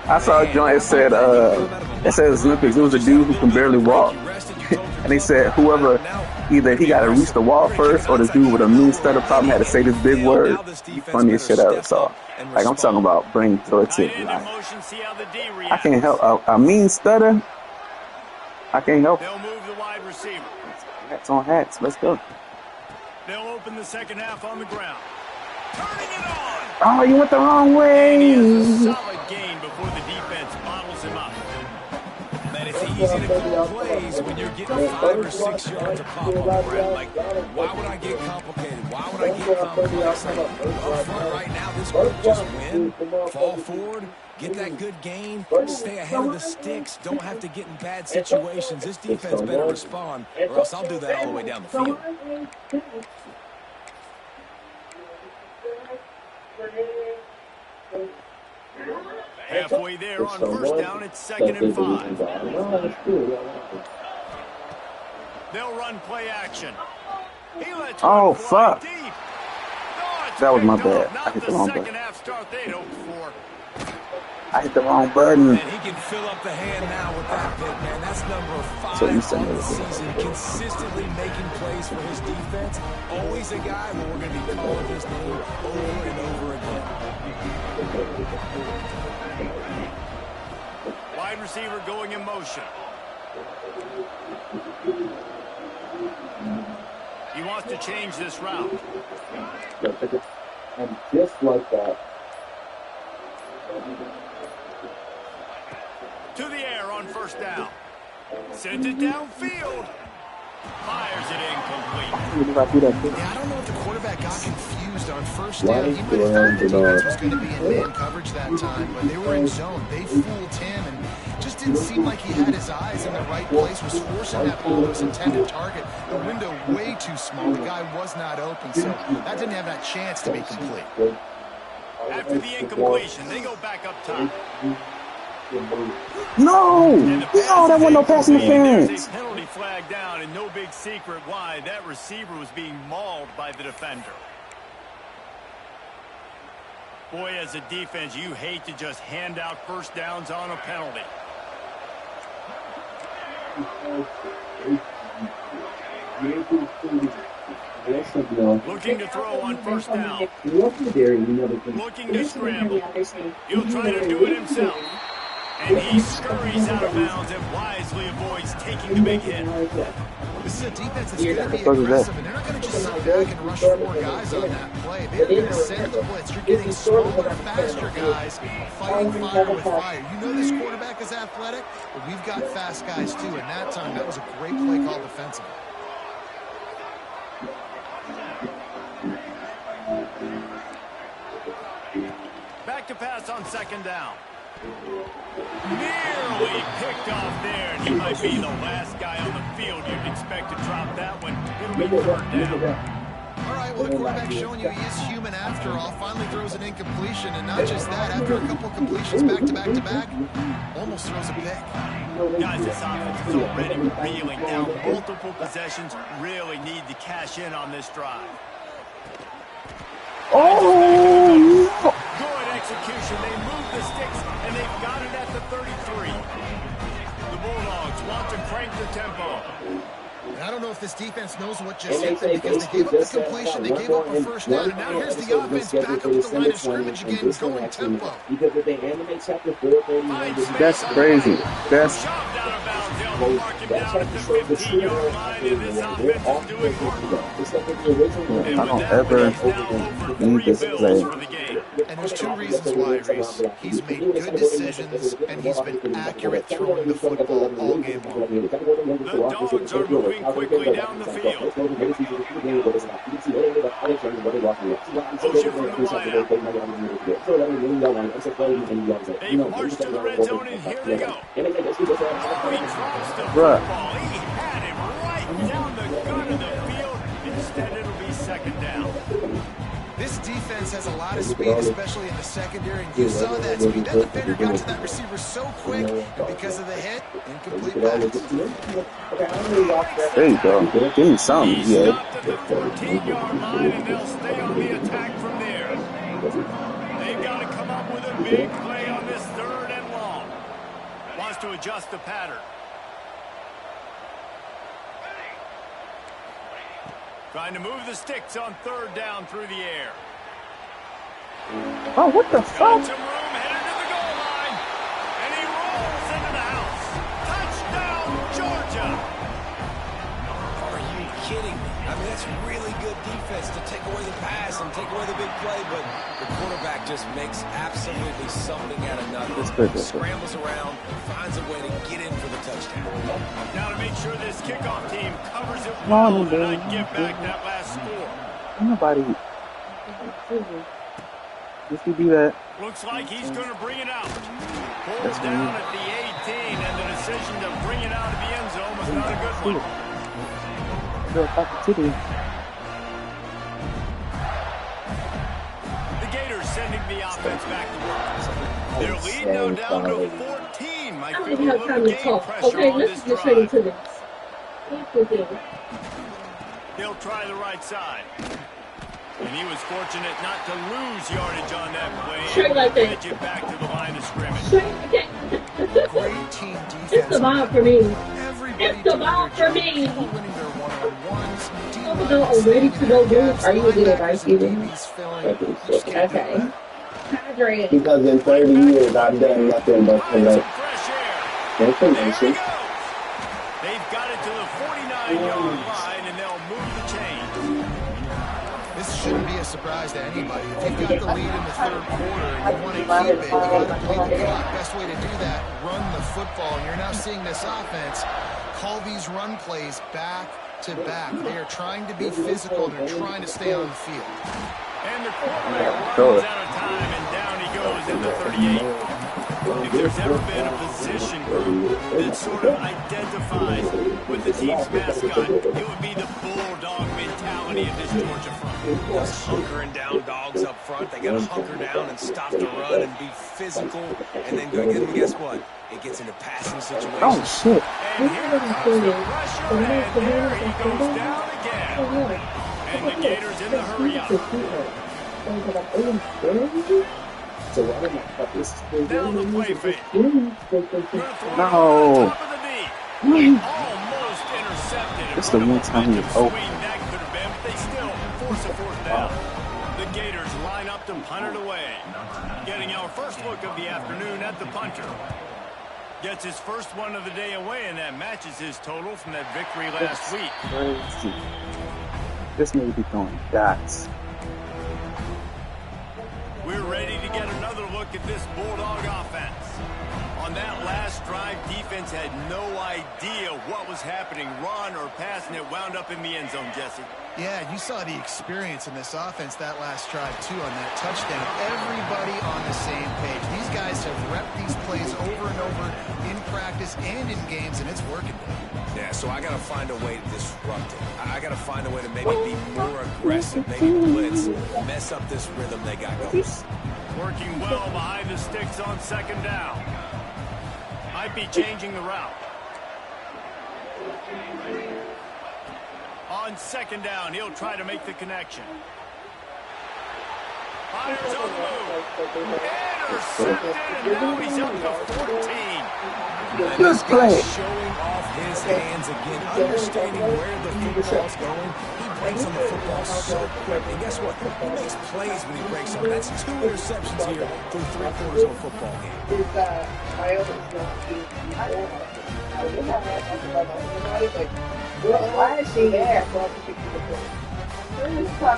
I saw a joint. It said Olympics. It was a dude who can barely walk, and they said whoever either he got to reach the wall first, or this dude with a mean stutter problem had to say this big word. Funniest shit I ever saw. Like I'm talking about brain productivity. Like, I can't help a mean stutter. I can't help. They'll move the wide receiver. Hats on hats. Let's go. They'll open the second half on the ground. Turning it on. Oh, you went the wrong way. And he has a solid gain before the defense bottles him up. Man, it's easy to call plays when you're getting 5 or 6 yards of pop up, Brad. Like, why would I get complicated? Why would I get complex? Like, up front right now, this group just win, fall forward, get that good gain, stay ahead of the sticks, don't have to get in bad situations. This defense better respond, or else I'll do that all the way down the field. Halfway there on first down, it's 2nd and 5. They'll run play action. He lets Oh, one fly fuck. deep. That was my picked bad. off. I Not hit the the wrong second button. half start they'd hoped for. I hit the wrong button. And he can fill up the hand now with that pick, man. That's number 5 on the season, consistently making plays for his defense. Always a guy where we're going to be calling his name over and over again. Wide receiver going in motion. He wants to change this route. And just like that. To the air on first down. Sends it downfield. Fires it incomplete. Yeah, I don't know if the quarterback got confused on first down. He might have thought the defense was going to be in man coverage that time, but they were in zone. They fooled him and just didn't seem like he had his eyes in the right place, was forcing that ball to his intended target. The window way too small. The guy was not open, so that didn't have that chance to be complete. After the incompletion, they go back up top. No, that wasn't no pass interference. There's a penalty flag down, and no big secret why. That receiver was being mauled by the defender. Boy, as a defense, you hate to just hand out first downs on a penalty. Looking to throw on first down. Looking to scramble. He'll try to do it himself. And he scurries out of bounds and wisely avoids taking the big hit. This is a defense that's going to be aggressive, and they're not going to just sit back and rush 4 guys on that play. They're going to send the blitz. You're getting smaller, faster guys fighting fire with fire. You know this quarterback is athletic, but we've got fast guys too. And that time, that was a great play call defensively. Back to pass on second down. Nearly picked off there, and he might be the last guy on the field you'd expect to drop that one. It'll be third down. All right, well, the quarterback's showing you he is human after all. Finally throws an incompletion, and not just that, after a couple completions back-to-back, almost throws a pick. Guys, this offense is already reeling down multiple possessions. Really need to cash in on this drive. Oh, no. Good execution. They move the sticks, and they've got it at the 33. The Bulldogs want to crank the tempo. And I don't know if this defense knows what just hit them, because they gave up the completion, they gave up a first down, and now here's the offense back up at the line of scrimmage again, going tempo. That's crazy. That's Shoved out of bounds. They'll mark him down at the 15-yard line, and this offense is doing work. I don't ever need this play. And there's 2 reasons why, Reese. He's made good decisions, and he's been accurate throwing the football all game long. The Dogs are moving quickly down the field. Motion from the wideout. They march to the red zone, and here they go. Oh, he drops the football. He had him right down the gut of the field. Instead, it'll be second down. This defense has a lot of speed, especially in the secondary, and you saw that speed. That defender got to that receiver so quick, and because of the hit, incomplete pass. There you go. Give me something. He Yeah. stopped at the 13-yard line, and they'll stay on the attack from there. They've got to come up with a big play on this third and long. Wants to adjust the pattern. Trying to move the sticks on third down through the air. Oh, what the Got fuck? some room, headed to the goal line. And he rolls into the house. Touchdown, Georgia. Are you kidding me? I mean, that's really good defense to take away the pass and take away the big play, but the quarterback just makes absolutely something out of nothing. Scrambles around, finds a way to get in for the touchdown. Now to make sure this kickoff team covers it well and not give back that last score. Nobody. Just to do that. Looks like he's going to bring it out. Pulls down at the 18, and the decision to bring it out of the end zone was not a good one. The Gators sending the offense back to work. Their lead now down to 14. Might be a little game pressure on this drive. They'll try the right side. And he was fortunate not to lose yardage on that play. Straight like that. Get you back to the line of scrimmage. Straight like that. Great team defense. It's the ball for me. Everybody It's the ball for me. people winning their one-on-ones. I'm ready to go good. Are you a good advice giver? Okay. Hydrate. Because in 30 years, I've done nothing but collect information. They've got it to the 49-yard line, and they'll move the chains. This shouldn't be a surprise to anybody. If you've got the lead in the third quarter and you want to keep it, you got to play the clock. Best way to do that, run the football. And you're now seeing this offense call these run plays back to back. They are trying to be physical. They're trying to stay on the field. And the quarterback runs out of time, and down he goes at the 38. If there's ever been a position group that sort of identifies with the team's mascot, it would be the bulldog mentality of this Georgia front. Those hunkering down dogs up front, they got to hunker down and stop the run and be physical, and then go get them. Guess what? It gets into passing situations. Oh, shit. And here comes the pressure, and there he goes down again. And the Gators in the hurry up. Down the play fake. No. Almost intercepted. This is the one time he was open. That could have been, but they still force a fourth down. The Gators line up to punt it away. Getting our first look of the afternoon at the punter. Gets his first one of the day away, and that matches his total from that victory last week. Crazy. This nigga be throwing dots. We're ready to get another look at this Bulldog offense. On that last drive, defense had no idea what was happening, run or pass, and it wound up in the end zone, Jesse. Yeah, you saw the experience in this offense that last drive, too, on that touchdown. Everybody on the same page. These guys have repped these plays over and over in practice and in games, and it's working. Yeah, so I got to find a way to disrupt it. I got to find a way to maybe be more aggressive, maybe blitz, mess up this rhythm they got going. Working well behind the sticks on second down. Might be changing the route. On second down, he'll try to make the connection. Fires on the move. Intercepted, and now he's up to 14. And this guy's showing off his hands again, understanding where the football's going. He breaks on the football so quick. And guess what? He makes plays when he breaks on. That's 2 interceptions here through 3 quarters of a football game. Why is she there? Pass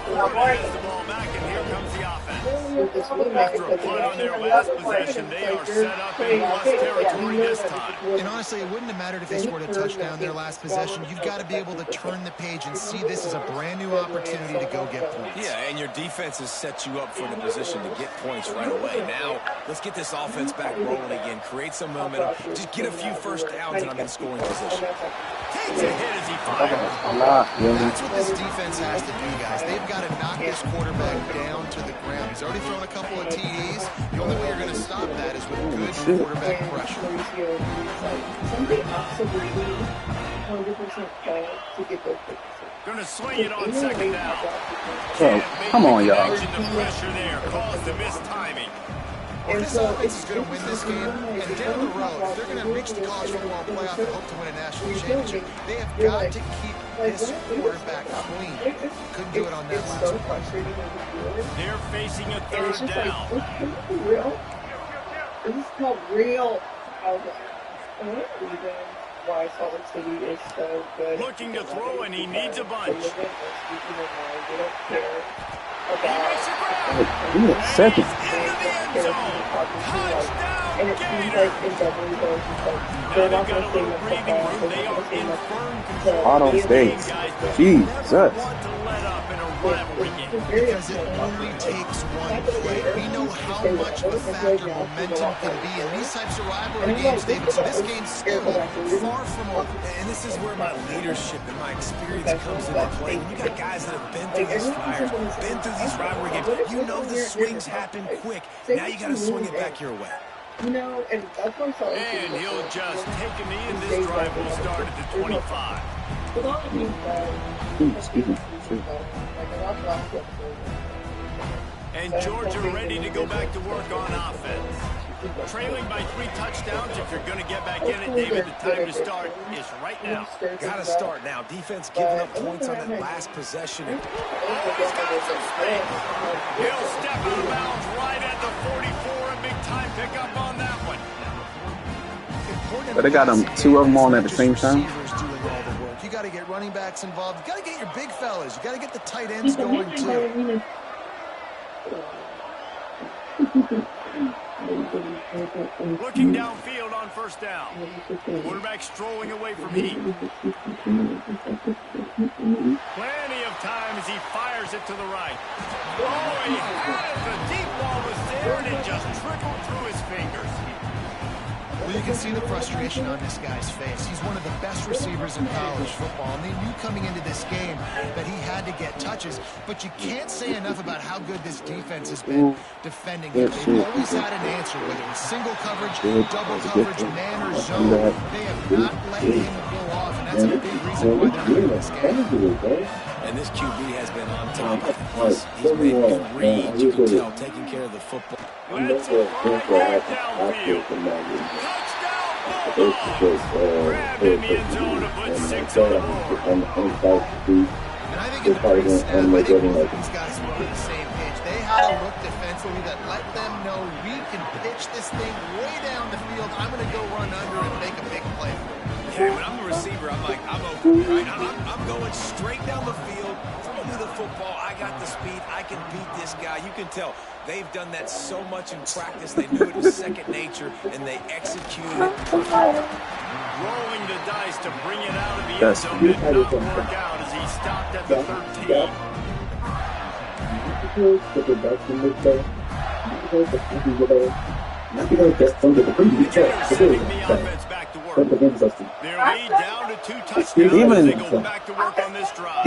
the ball back, and here comes the offense. After a punt on their last possession, they are set up in plus territory this time. And honestly, it wouldn't have mattered if they scored a touchdown their last possession. You've got to be able to turn the page and see this as a brand new opportunity to go get points. Yeah, and your defense has set you up for the position to get points right away. Now, let's get this offense back rolling again. Create some momentum. Just get a few first downs, and I'm in scoring position. Takes a hit as he fires. That's what this defense has to do, guys. They've got to knock this quarterback down to the ground. He's already thrown a couple of TDs. The only way you're going to stop that is with good quarterback pressure. Going to swing it on second down. Come on, y'all. The pressure there caused the missed timing. If this offense is going to win this game, and down the road, if they're going to reach the college football playoff and hope to win a national championship, they have got to keep this quarterback clean. Couldn't do it on that last one. They're facing a third down. This is called real. Why Salt Lake City is so good. Looking to throw, and he needs a bunch. They don't care. He makes a grab. Give me a second. Into the end zone. Touchdown, And it seems Gators. like in Dublin, Now they're they've not got a going to stay little with breathing room. football. They are in firm control Auto of this game, states. guys, but Jesus. never want to let up in a rivalry game. Because it only takes one play. We know how much of a factor momentum can be in these types of rivalry games, David. So this game's still far from over. And this is where my leadership and my experience comes into play. When you got guys that have been through these fires, been through these rivalry games, you know the swings happen quick. Now you got to swing it back your way. You know, and that's why Salt Lake City And he'll just take a knee, and this drive will start at the 25. And Georgia ready to go back to work on offense. Trailing by 3 touchdowns. If you're going to get back in it, David, the time to start is right now. Got to start now. Defense giving up points on that last possession. Oh, he's got some space. He'll step out of bounds right at the 44. A big time pickup on that one. But they got them 2 of them on at the same time. You got to get running backs involved. You got to get your big fellas. You got to get the tight ends going too. Looking downfield on first down. Quarterback strolling away from heat. Plenty of time as he fires it to the right. Oh, he had it. The deep ball was there, and it just trickled through his fingers. Well, you can see the frustration on this guy's face. He's one of the best receivers in college football, and they knew coming into this game that he had to get touches, but you can't say enough about how good this defense has been defending him. They've always had an answer, whether it's single coverage, double coverage, man, or zone. They have not let him go off, and that's a big reason why they're winning this game. And this QB has been on top of it. He's making reads, you can tell, taking care of the football. That's a fire downfield. Grab in the end zone to put 6 on the board. And I think in the pre-snap, I think both these guys were on the same page. They had a look defensively that let them know we can pitch this thing way down the field. I'm going to go run under and make a big play. Yeah, when I'm the receiver, I'm like, I'm open, right? I'm going straight down the field, throwing to the football. I got the speed. I can beat this guy. You can tell they've done that so much in practice. They knew it was second nature, and they executed it perfectly. Rolling the dice to bring it out of the end zone did not work out as he stopped at the 13. Sending the offense back to work. Their lead down to 2 touchdowns as they go back to work on this drive.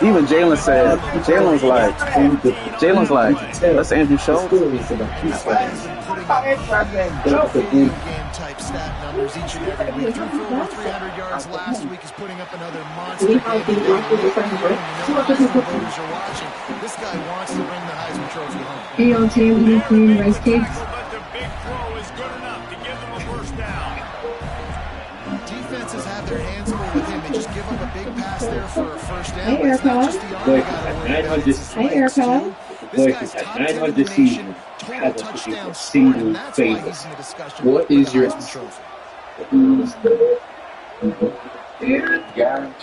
Even Jalen said, Jalen's like, that's Andrew Schultz. Type stat numbers each and every week. Threw for over 300 yards last week. He's putting up another monster game. Voters are watching. This guy wants to bring the Heisman Trophy home. Hey, on today we're doing rice cakes. But the big throw is good enough to give them a first down. Defenses have their hands full with him. They just give up a big pass there for a first down. Hey, Erica. Hey, Erica. This guy's top 10 in the nation, total touchdowns scored, and that's why he's in the discussion. What is your Heisman Trophy?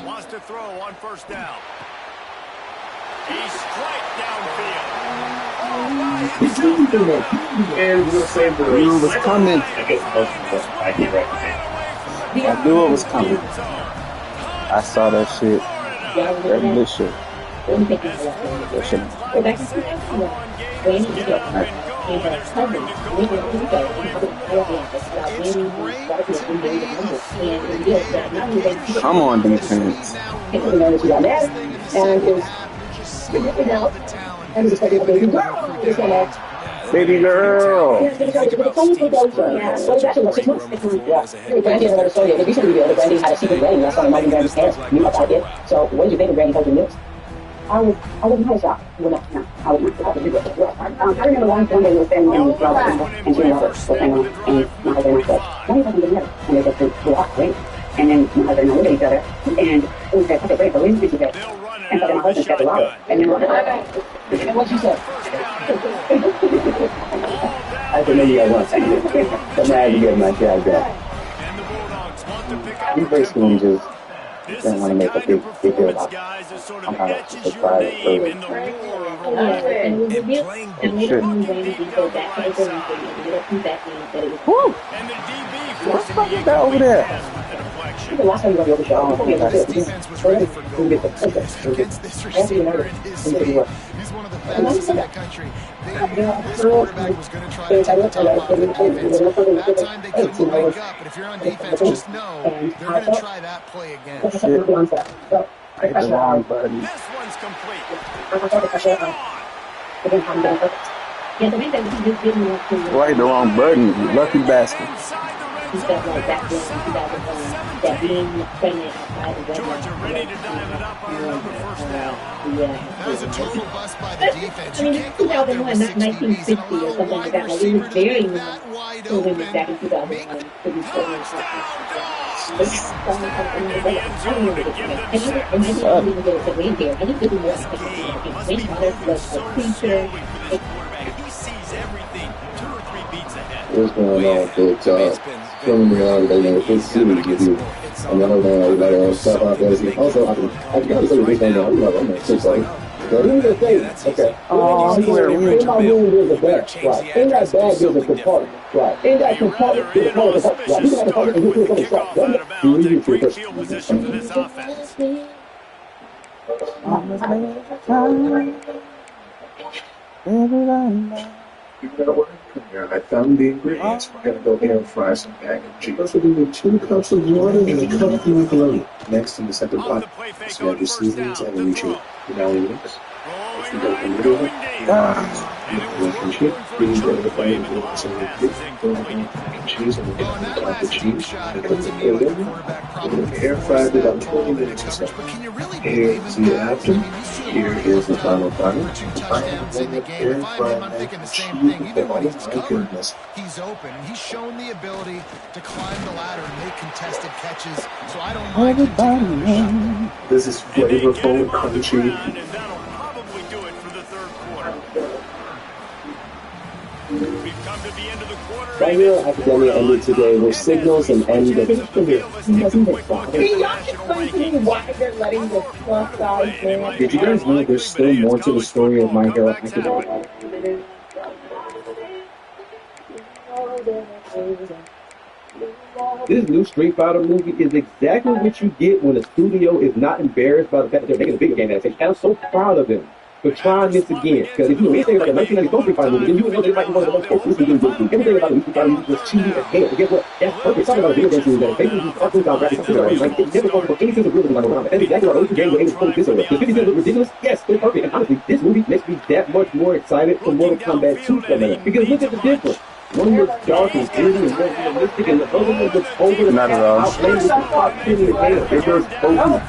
Wants to throw on first down. He's straight downfield. And we'll save the Knew it was coming. I guess most of us I can recommend. I knew it was coming. I saw that shit. That good shit. That shit. Come on, defense. Baby girl. So what did you think of Brandy Coaching Mills? I wasn't had a shot. No. I remember one day we were standing in the club and she and Robert were hanging on, and my husband and I said, why are you talking together? And they said, to walk, right? And then my husband and I looked at each other, and we said, okay, great, but when did you say? And so then my husband said to Robert, and then Robert said, and what you said? I said, maybe I want to. But now you get my job done. You basically just don't want to make a big deal about it. I'm kind of surprised early. Woo! What's the fuck is that over there? The last time you went to the show, This defense was ready for goal against this receiver in his speed. He's one of the best in the country. They knew this quarterback was going to try to take the top off the defense. That time they couldn't wake up, but if you're on defense, just know they're going to try that play again. Shit. I hit the wrong button. This one's complete. Yeah, the main thing is he just didn't want to. Why hit the wrong button, you lucky bastard. He felt like back then in 2001 that being pregnant outside the wedlock Georgia ready to dive it up on another first down. That was a total bust by the defense. I mean, it's 2001, not 1960 or something like that. Like, it was very children back in 2001 to be pregnant outside. But it's falling from under the weather. I don't know what to expect. And I just don't even get it to win here. I think this is more expected to win. Wayne was a creature. He sees everything 2 or 3 beats ahead. What's going on, folks? From everybody knows this city gives you another man, everybody else stuff out there. Also, I gotta say this thing now. I'm not so sorry. But here's the thing, okay. In my room, there's a bag, right? In that bag, there's a compartment, right? In that compartment, there's a part of the compartment, right? You can have a compartment and you're going to stop. Great field position for this offense. You know what? I found the ingredients. We're going to go air fry some mac and cheese. Also, we need 2 cups of water and a cup of macaroni. Next, in the center pot, so you have your seasonings and reach it. You now leave it. You go in the middle of it. Please go to the fire and put some mac and cheese and we'll top the cheese. And put the oil in. Air fry it about 20 minutes or so. Here is the after. Here is the final product. Air fry mac and cheese. Oh my goodness. He's open, and he's shown the ability to climb the ladder and make contested catches. So I don't mind. This is flavorful, crunchy. And that'll probably do it for the third quarter. We've come to the end of the quarter. Right here, academia ended today with signals and end of He doesn't respond. Can y'all explain to me why they're letting the plus size man? Did you guys know there's still more to the story of My Hero Academia? This new Street Fighter movie is exactly what you get when a studio is not embarrassed by the fact that they're making a video game adaptation. And I'm so proud of them for trying this again. Because if you know anything about a 1994 Street Fighter movie, then you would know they might be one of the most exclusive games. Everything about the Street Fighter movie was cheesy as hell. But guess what? That's perfect. Talking about a video game series that basically uses cartoon style graphics. Like, it never goes for any sense of realism like Mortal Kombat. That's exactly what the game was able to pull this over. The 50 cents look ridiculous? Yes, they're perfect. And honestly, this movie makes me that much more excited for Mortal Kombat 2 coming up. Because look at the difference. One looks dark and gritty and more realistic, and the other one looks over the top, outlandish and hot-hitting and hell. It was focused.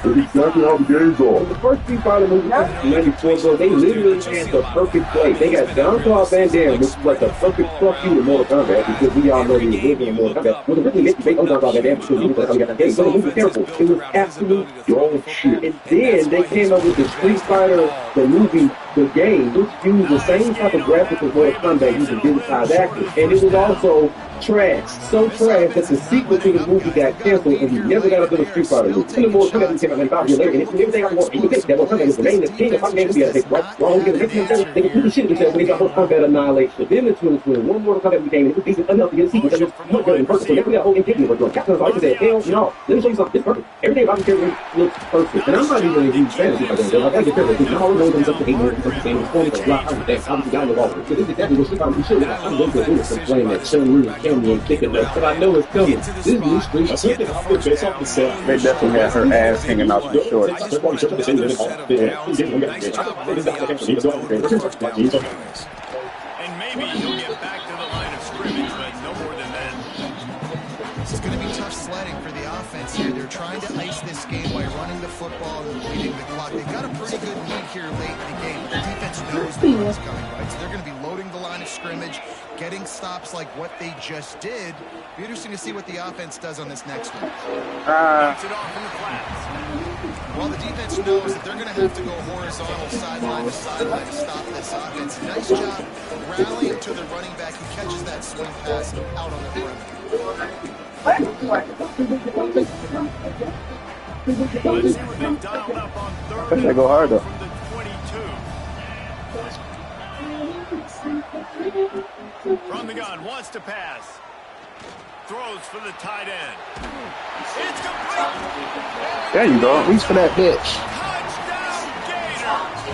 It's exactly how the game's all. The first Street Fighter movie, 94, so they literally had the perfect play. They got Jean-Claude Van Damme, which was like the perfect fuck you to Mortal Kombat, because we all know the original Mortal Kombat was originally meant to be based on Jean-Claude Van Damme, because he was like, oh, we got that game. So the movie was terrible. It was absolute dog shit. And then they came up with the Street Fighter, the movie, the game, which used the same type of graphics as Mortal Kombat using digitized actors. And it was also trash. So trash that the sequel to the movie got canceled and we never got up to the Street Fighter movie. Then the Mortal Kombat came out like 5 years later, and everything I want, you think that Mortal Kombat was the main king of fighting games, we had to take wrong, they could do the shit themselves when they got Mortal Kombat Annihilation. Then in 2020, one Mortal Kombat became, and it was decent enough to get a sequel that was much better than perfect. So never got a whole Infinity War going. Captain America said, hell no, let me show you something, it's perfect. Everything about the character looks perfect. And I'm not even a huge fan of Street Fighter games. I gotta get perfect, because now all those things up to 8 years, it's the same, it's 40, it's a lot, obviously down the wall. So this is exactly what Street Fighter should have. I'm going to do it, complaining that Chun-Li and Cammy ain't kicking up, but I know it's coming. This new Street Fighter, based off the set, They definitely had her ass hanging out the shorts. And maybe he'll get back to the line of scrimmage, but no more than that. It's going to be tough sledding for the offense here. They're trying to ice this game by running the football and leading the clock. They've got a pretty good lead here late in the game. The defense knows the run is coming, right? So they're going to be loading the line of scrimmage, getting stops like what they just did. Be interesting to see what the offense does on this next one. Knocks it off in the flats. Well, the defense knows that they're going to have to go horizontal sideline to sideline to stop this offense. Nice job rallying to the running back who catches that swing pass out on the perimeter. Let's see what they've dialed up on third. They go hard though. From the 22. From the gun, wants to pass. Throws for the tight end. It's complete. There you go. Reach for that bitch. Touchdown, Gators.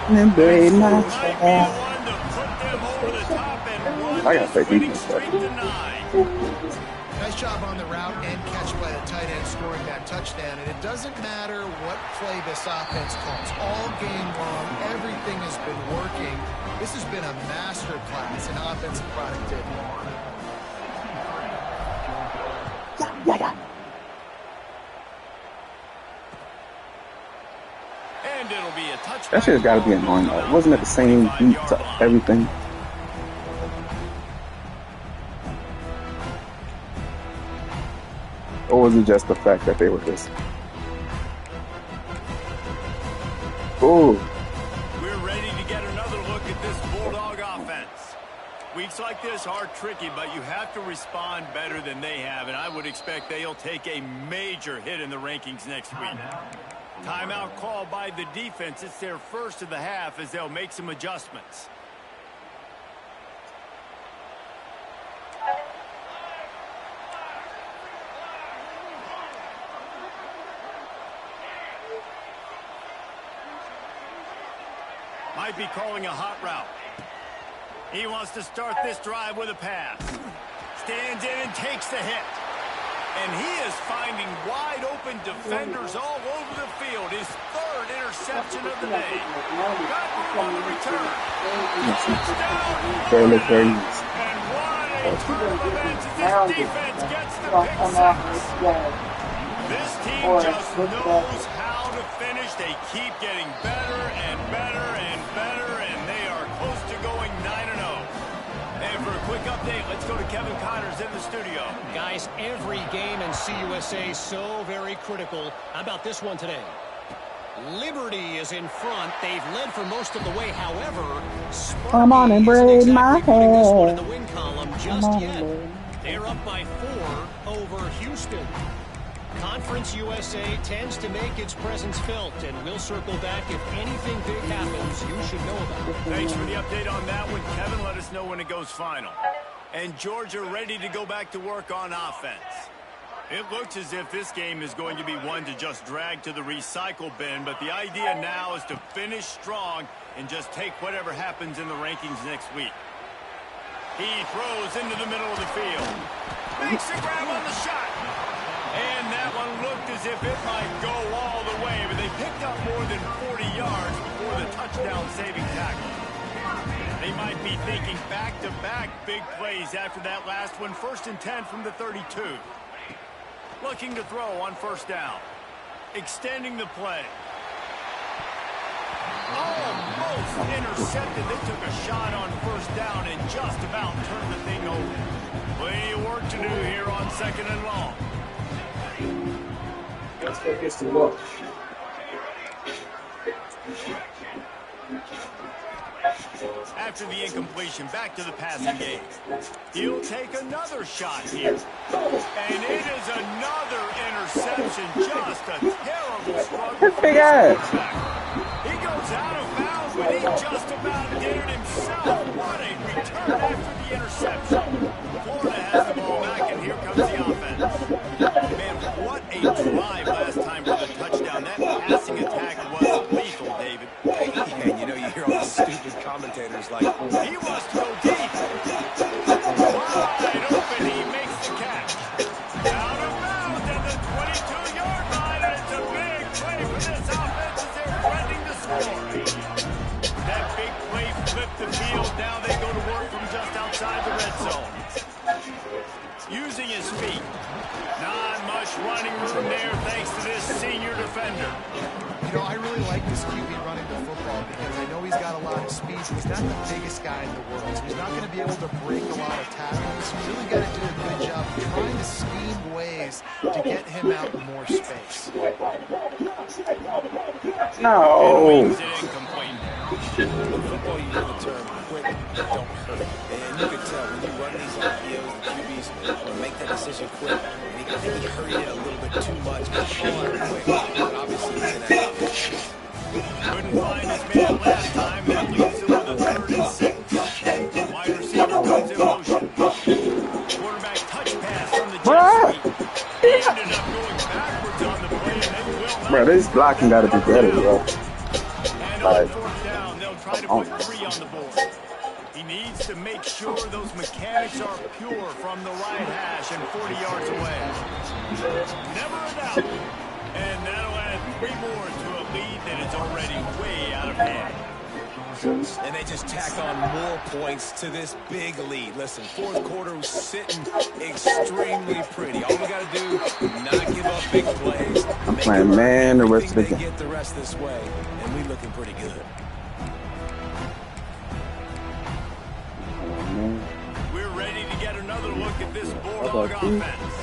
And Might be one to put them over the top and run I gotta this say winning defense, streak to 9. Nice job on the route and catch by the tight end scoring that touchdown. And it doesn't matter what play this offense calls. All game long, everything has been working. This has been a master class in offensive productivity. And it'll be a touchback. That shit's got to be annoying. Though. Wasn't it the same beat to everything? Or was it just the fact that they were just... Ooh. We're ready to get another look at this Bulldog offense. Weeks like this are tricky, but you have to respond better than they have, and I would expect they'll take a major hit in the rankings next week. Timeout call by the defense. It's their first of the half as they'll make some adjustments. Might be calling a hot route. He wants to start this drive with a pass. Stands in and takes the hit. And he is finding wide open defenders all over the field. His third interception of the day. Got room on the return. Touchdown. Very And what a turn of events as this defense gets the pick six. This team just knows how to finish. They keep getting better and better and better, and they are close to going 9-0. And for a quick update, let's go to Kevin Connors in the studio. Guys, every game in CUSA so very critical. How about this one today? Liberty is in front. They've led for most of the way. However, come on and braid my hair. This one in the win column just yet. They're up by 4 over Houston. Conference USA tends to make its presence felt, and we'll circle back if anything big happens you should know about it. Thanks for the update on that one, Kevin. Let us know when it goes final. And Georgia ready to go back to work on offense. It looks as if this game is going to be one to just drag to the recycle bin, but the idea now is to finish strong and just take whatever happens in the rankings next week. He throws into the middle of the field. Makes a grab on the shot. And that one looked as if it might go all the way, but they picked up more than 40 yards before the touchdown-saving tackle. They might be thinking back-to-back big plays after that last one. 1st and 10 from the 32. Looking to throw on 1st down. Extending the play. Almost intercepted. They took a shot on 1st down and just about turned the thing over. Plenty of work to do here on 2nd and long. Let's get this to work. After the incompletion, back to the passing game. He'll take another shot here. And it is another interception. Just a terrible struggle. Big ass. He goes out of bounds, but he just about did it himself. What a return after the interception. Florida has the ball back, and here comes the offense. Man, what a drive last time for the touchdown. That passing attack was lethal, David. And you know, you hear all the stupid commentators like, he wants to go deep. Wide open, he makes the catch. Out of bounds at the 22-yard line, and it's a big play for this offense as they're threatening to score. That big play flipped the field. Now they go to work from just outside the red zone. Using his feet. Not much running room there thanks to this senior defender. You know, I really like this QB running the football because I know he's got a lot of speed. He's not the biggest guy in the world, so he's not going to be able to break a lot of tackles. You really got to do a good job trying to scheme ways to get him out in more space. No. football, you hear the term quick, don't hurt. And you can tell when you run these RPOs, the QBs will make that decision quick. And I think he hurried it a little bit too much. But obviously he's in that. Couldn't find his man last time. That leaves him with a 3rd and 6. Wide receiver comes in motion. Quarterback touch pass from the jet sweep. He ended up going backwards on the play, and they will not. Bro, this blocking got to be better, bro. And on 4th down, they'll try to put 3 on the board. He needs to make sure sure those mechanics are pure from the right hash and 40 yards away. Never a doubt. And that'll add 3 more to a lead that is already way out of hand. And they just tack on more points to this big lead. Listen, fourth quarter was sitting extremely pretty. All we got to do, not give up big plays. I'm playing man the rest of the game. Get the rest this way, and we looking pretty good. We're ready to get another look at this Bulldog offense.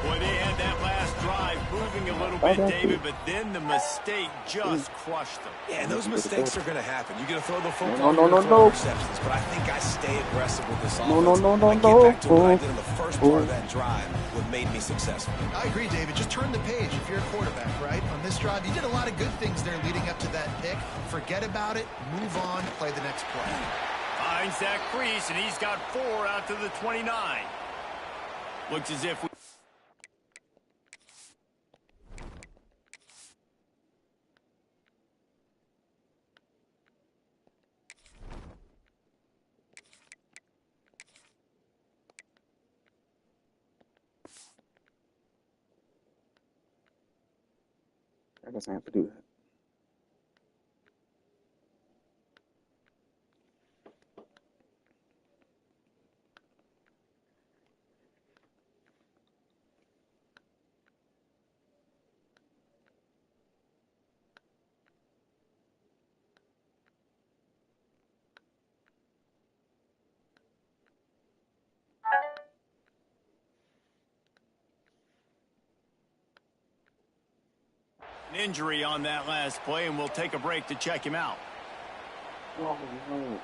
Boy, they had that last drive moving a little bit, David, but then the mistake just crushed them. Yeah, and those mistakes are going to happen. You're going to throw the football, no, interceptions, but I think I stay aggressive with this offense. I get back to what I did in the first part of that drive, what made me successful. I agree, David. Just turn the page if you're a quarterback, right? On this drive, you did a lot of good things there leading up to that pick. Forget about it, move on, play the next play. Finds that crease, and he's got 4 out to the 29. Looks as if we... I guess I have to do that. An injury on that last play, and we'll take a break to check him out. Oh, no.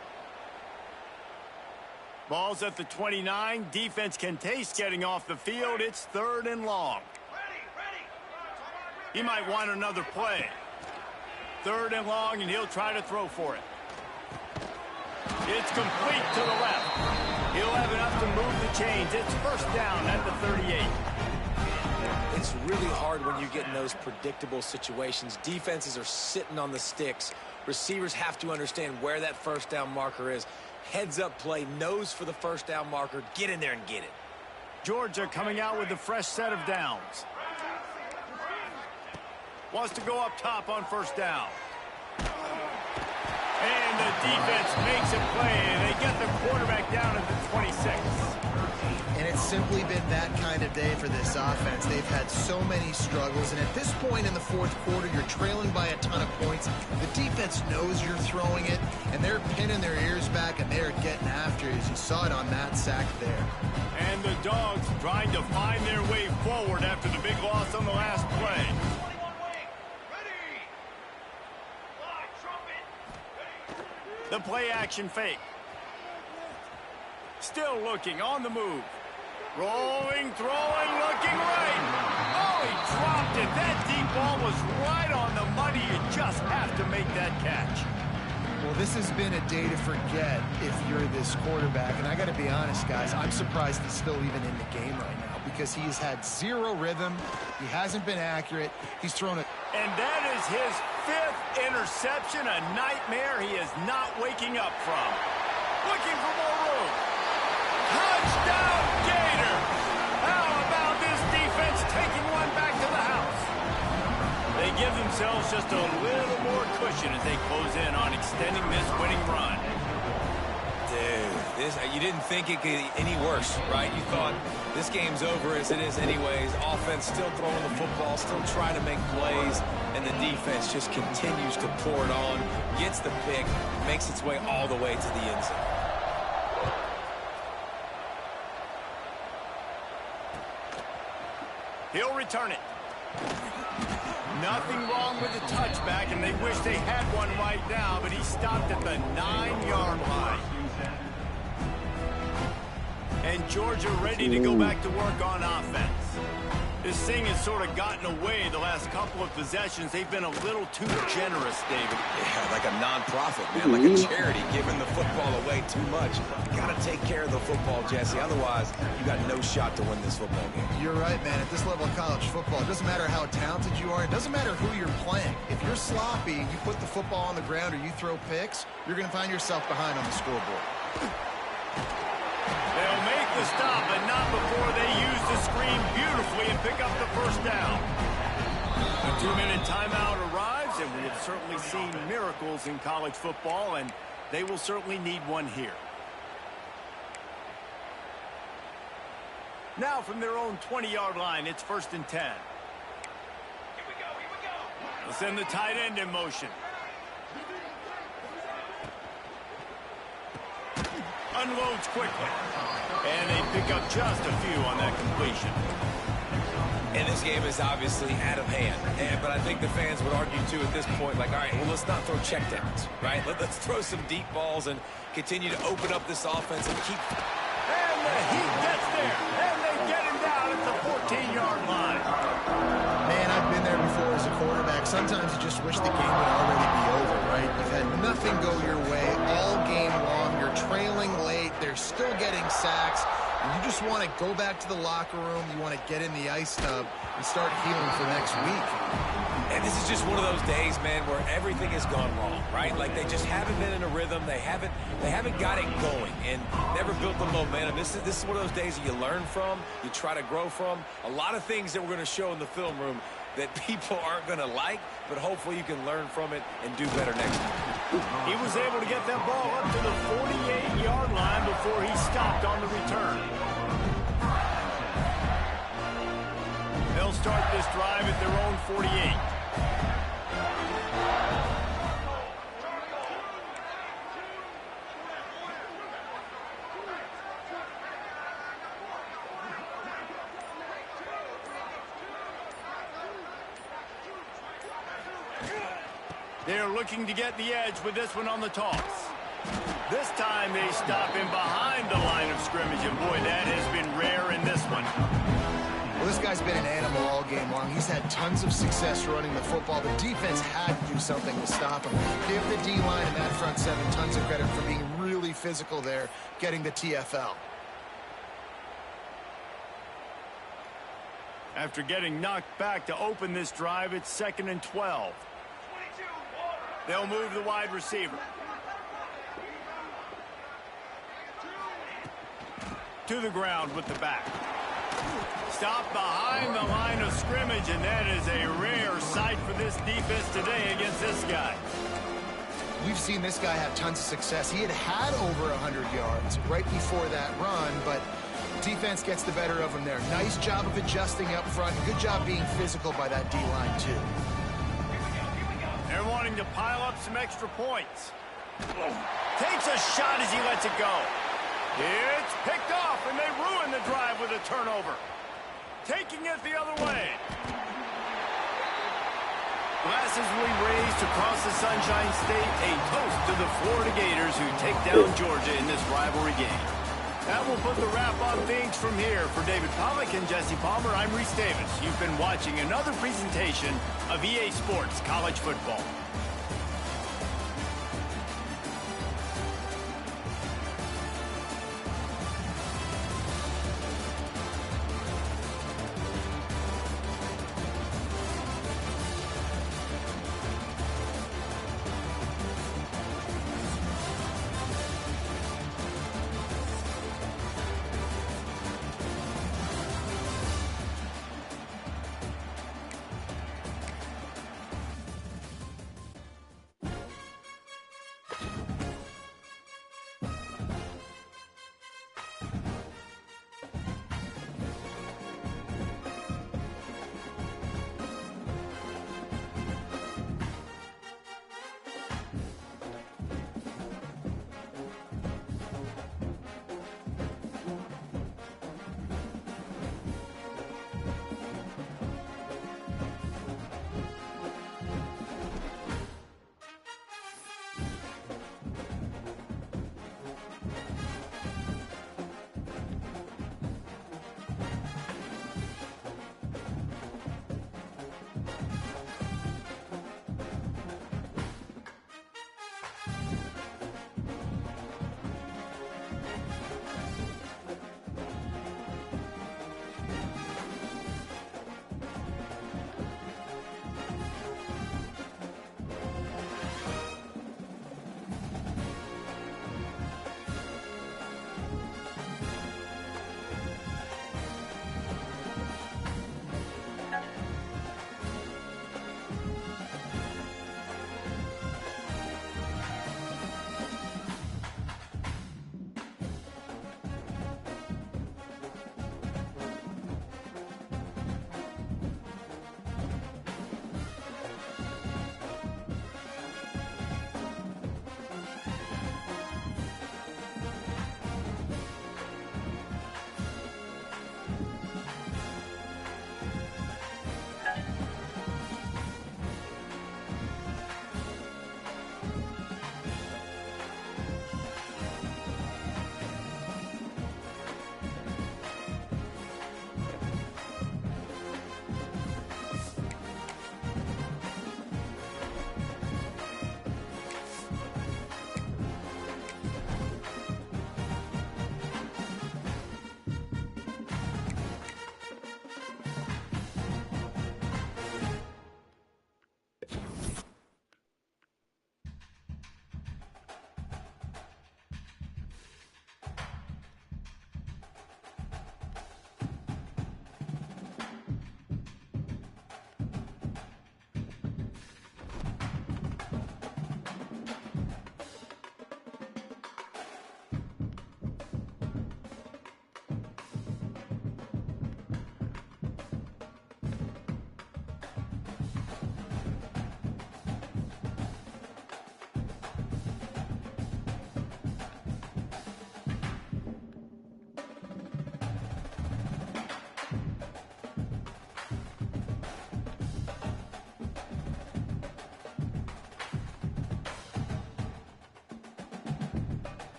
Ball's at the 29. Defense can taste getting off the field. It's 3rd and long. He might want another play. 3rd and long, and he'll try to throw for it. It's complete to the left. He'll have enough to move the chains. It's 1st down at the 38. It's really hard when you get in those predictable situations. Defenses are sitting on the sticks. Receivers have to understand where that 1st down marker is. Heads up play, nose for the 1st down marker. Get in there and get it. Georgia coming out with a fresh set of downs. Wants to go up top on 1st down. And the defense makes a play, and they get the quarterback down at the 26. And it's simply been that kind of day for this offense. They've had so many struggles, and at this point in the 4th quarter, you're trailing by a ton of points. The defense knows you're throwing it, and they're pinning their ears back, and they're getting after it, as you saw it on that sack there. And the Dogs trying to find their way forward after the big loss on the last play. The play action fake. Still looking on the move. Rolling, throwing, looking right. Oh, he dropped it. That deep ball was right on the money. You just have to make that catch. Well, this has been a day to forget if you're this quarterback. And I got to be honest, guys, I'm surprised he's still even in the game right now because he has had 0 rhythm. He hasn't been accurate. He's thrown a... And that is his 5th interception, a nightmare he is not waking up from. Looking for more room. Touchdown, Gator! How about this defense taking one back to the house? They give themselves just a little more cushion as they close in on extending this winning run. Dude, you didn't think it could get any worse, right? You thought this game's over as it is anyways. Offense still throwing the football, still trying to make plays, and the defense just continues to pour it on, gets the pick, makes its way all the way to the end zone. He'll return it. Nothing wrong with the touchback, and they wish they had one right now, but he stopped at the 9-yard line. And Georgia ready to go back to work on offense. This thing has sort of gotten away the last couple of possessions. They've been a little too generous, David. Yeah, like a non-profit, man, like a charity giving the football away too much. You got to take care of the football, Jesse. Otherwise, you got no shot to win this football game. You're right, man. At this level of college football, it doesn't matter how talented you are. It doesn't matter who you're playing. If you're sloppy, you put the football on the ground or you throw picks, you're going to find yourself behind on the scoreboard. the stop, but not before they use the screen beautifully and pick up the first down. A 2-minute timeout arrives, and we have certainly seen miracles in college football, and they will certainly need one here. Now from their own 20-yard line, it's 1st and 10. Here we go. They'll send the tight end in motion. Unloads quickly. And they pick up just a few on that completion. And this game is obviously out of hand. But I think the fans would argue, too, at this point, like, all right, well, let's not throw checkdowns, right? Let's throw some deep balls and continue to open up this offense and keep... And the heat gets there. And they get him down at the 14-yard line. Man, I've been there before as a quarterback. Sometimes you just wish the game would already be over, right? You've had nothing go your way all game long. You're trailing late. They're still getting sacks. And you just want to go back to the locker room. You want to get in the ice tub and start healing for next week. And this is just one of those days, man, where everything has gone wrong, right? Like they just haven't been in a rhythm. They haven't got it going and never built the momentum. This is one of those days that you learn from, you try to grow from. A lot of things that we're going to show in the film room that people aren't going to like, but hopefully you can learn from it and do better next time. He was able to get that ball up to the 48-yard line before he stopped on the return. They'll start this drive at their own 48. They're looking to get the edge with this one on the toss. This time they stop him behind the line of scrimmage, and boy, that has been rare in this one. Well, this guy's been an animal all game long. He's had tons of success running the football. The defense had to do something to stop him. Give the D-line and that front seven tons of credit for being really physical there, getting the TFL. After getting knocked back to open this drive, it's 2nd and 12. They'll move the wide receiver. To the ground with the back. Stop behind the line of scrimmage, and that is a rare sight for this defense today against this guy. We've seen this guy have tons of success. He had over 100 yards right before that run, but defense gets the better of him there. Nice job of adjusting up front. Good job being physical by that D-line, too. They're wanting to pile up some extra points. Takes a shot as he lets it go. It's picked off, and they ruin the drive with a turnover. Taking it the other way. Glasses will be raised across the Sunshine State. A toast to the Florida Gators who take down Georgia in this rivalry game. That will put the wrap on things from here. For David Pollack and Jesse Palmer, I'm Reese Davis. You've been watching another presentation of EA Sports College Football.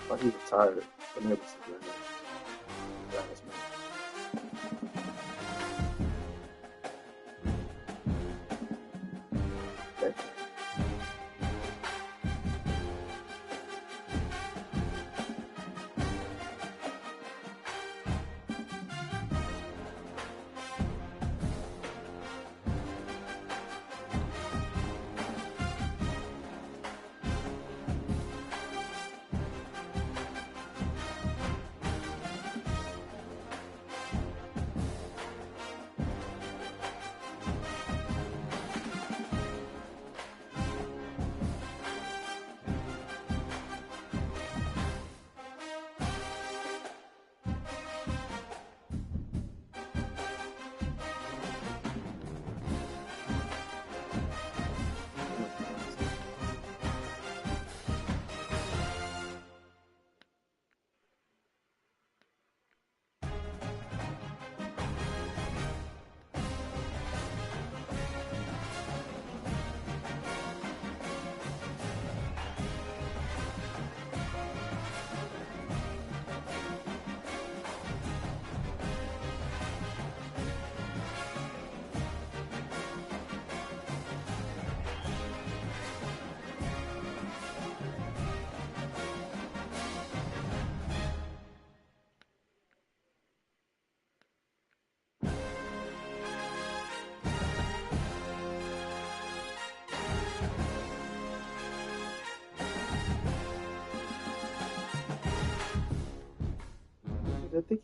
But he retired from Navy Security. I think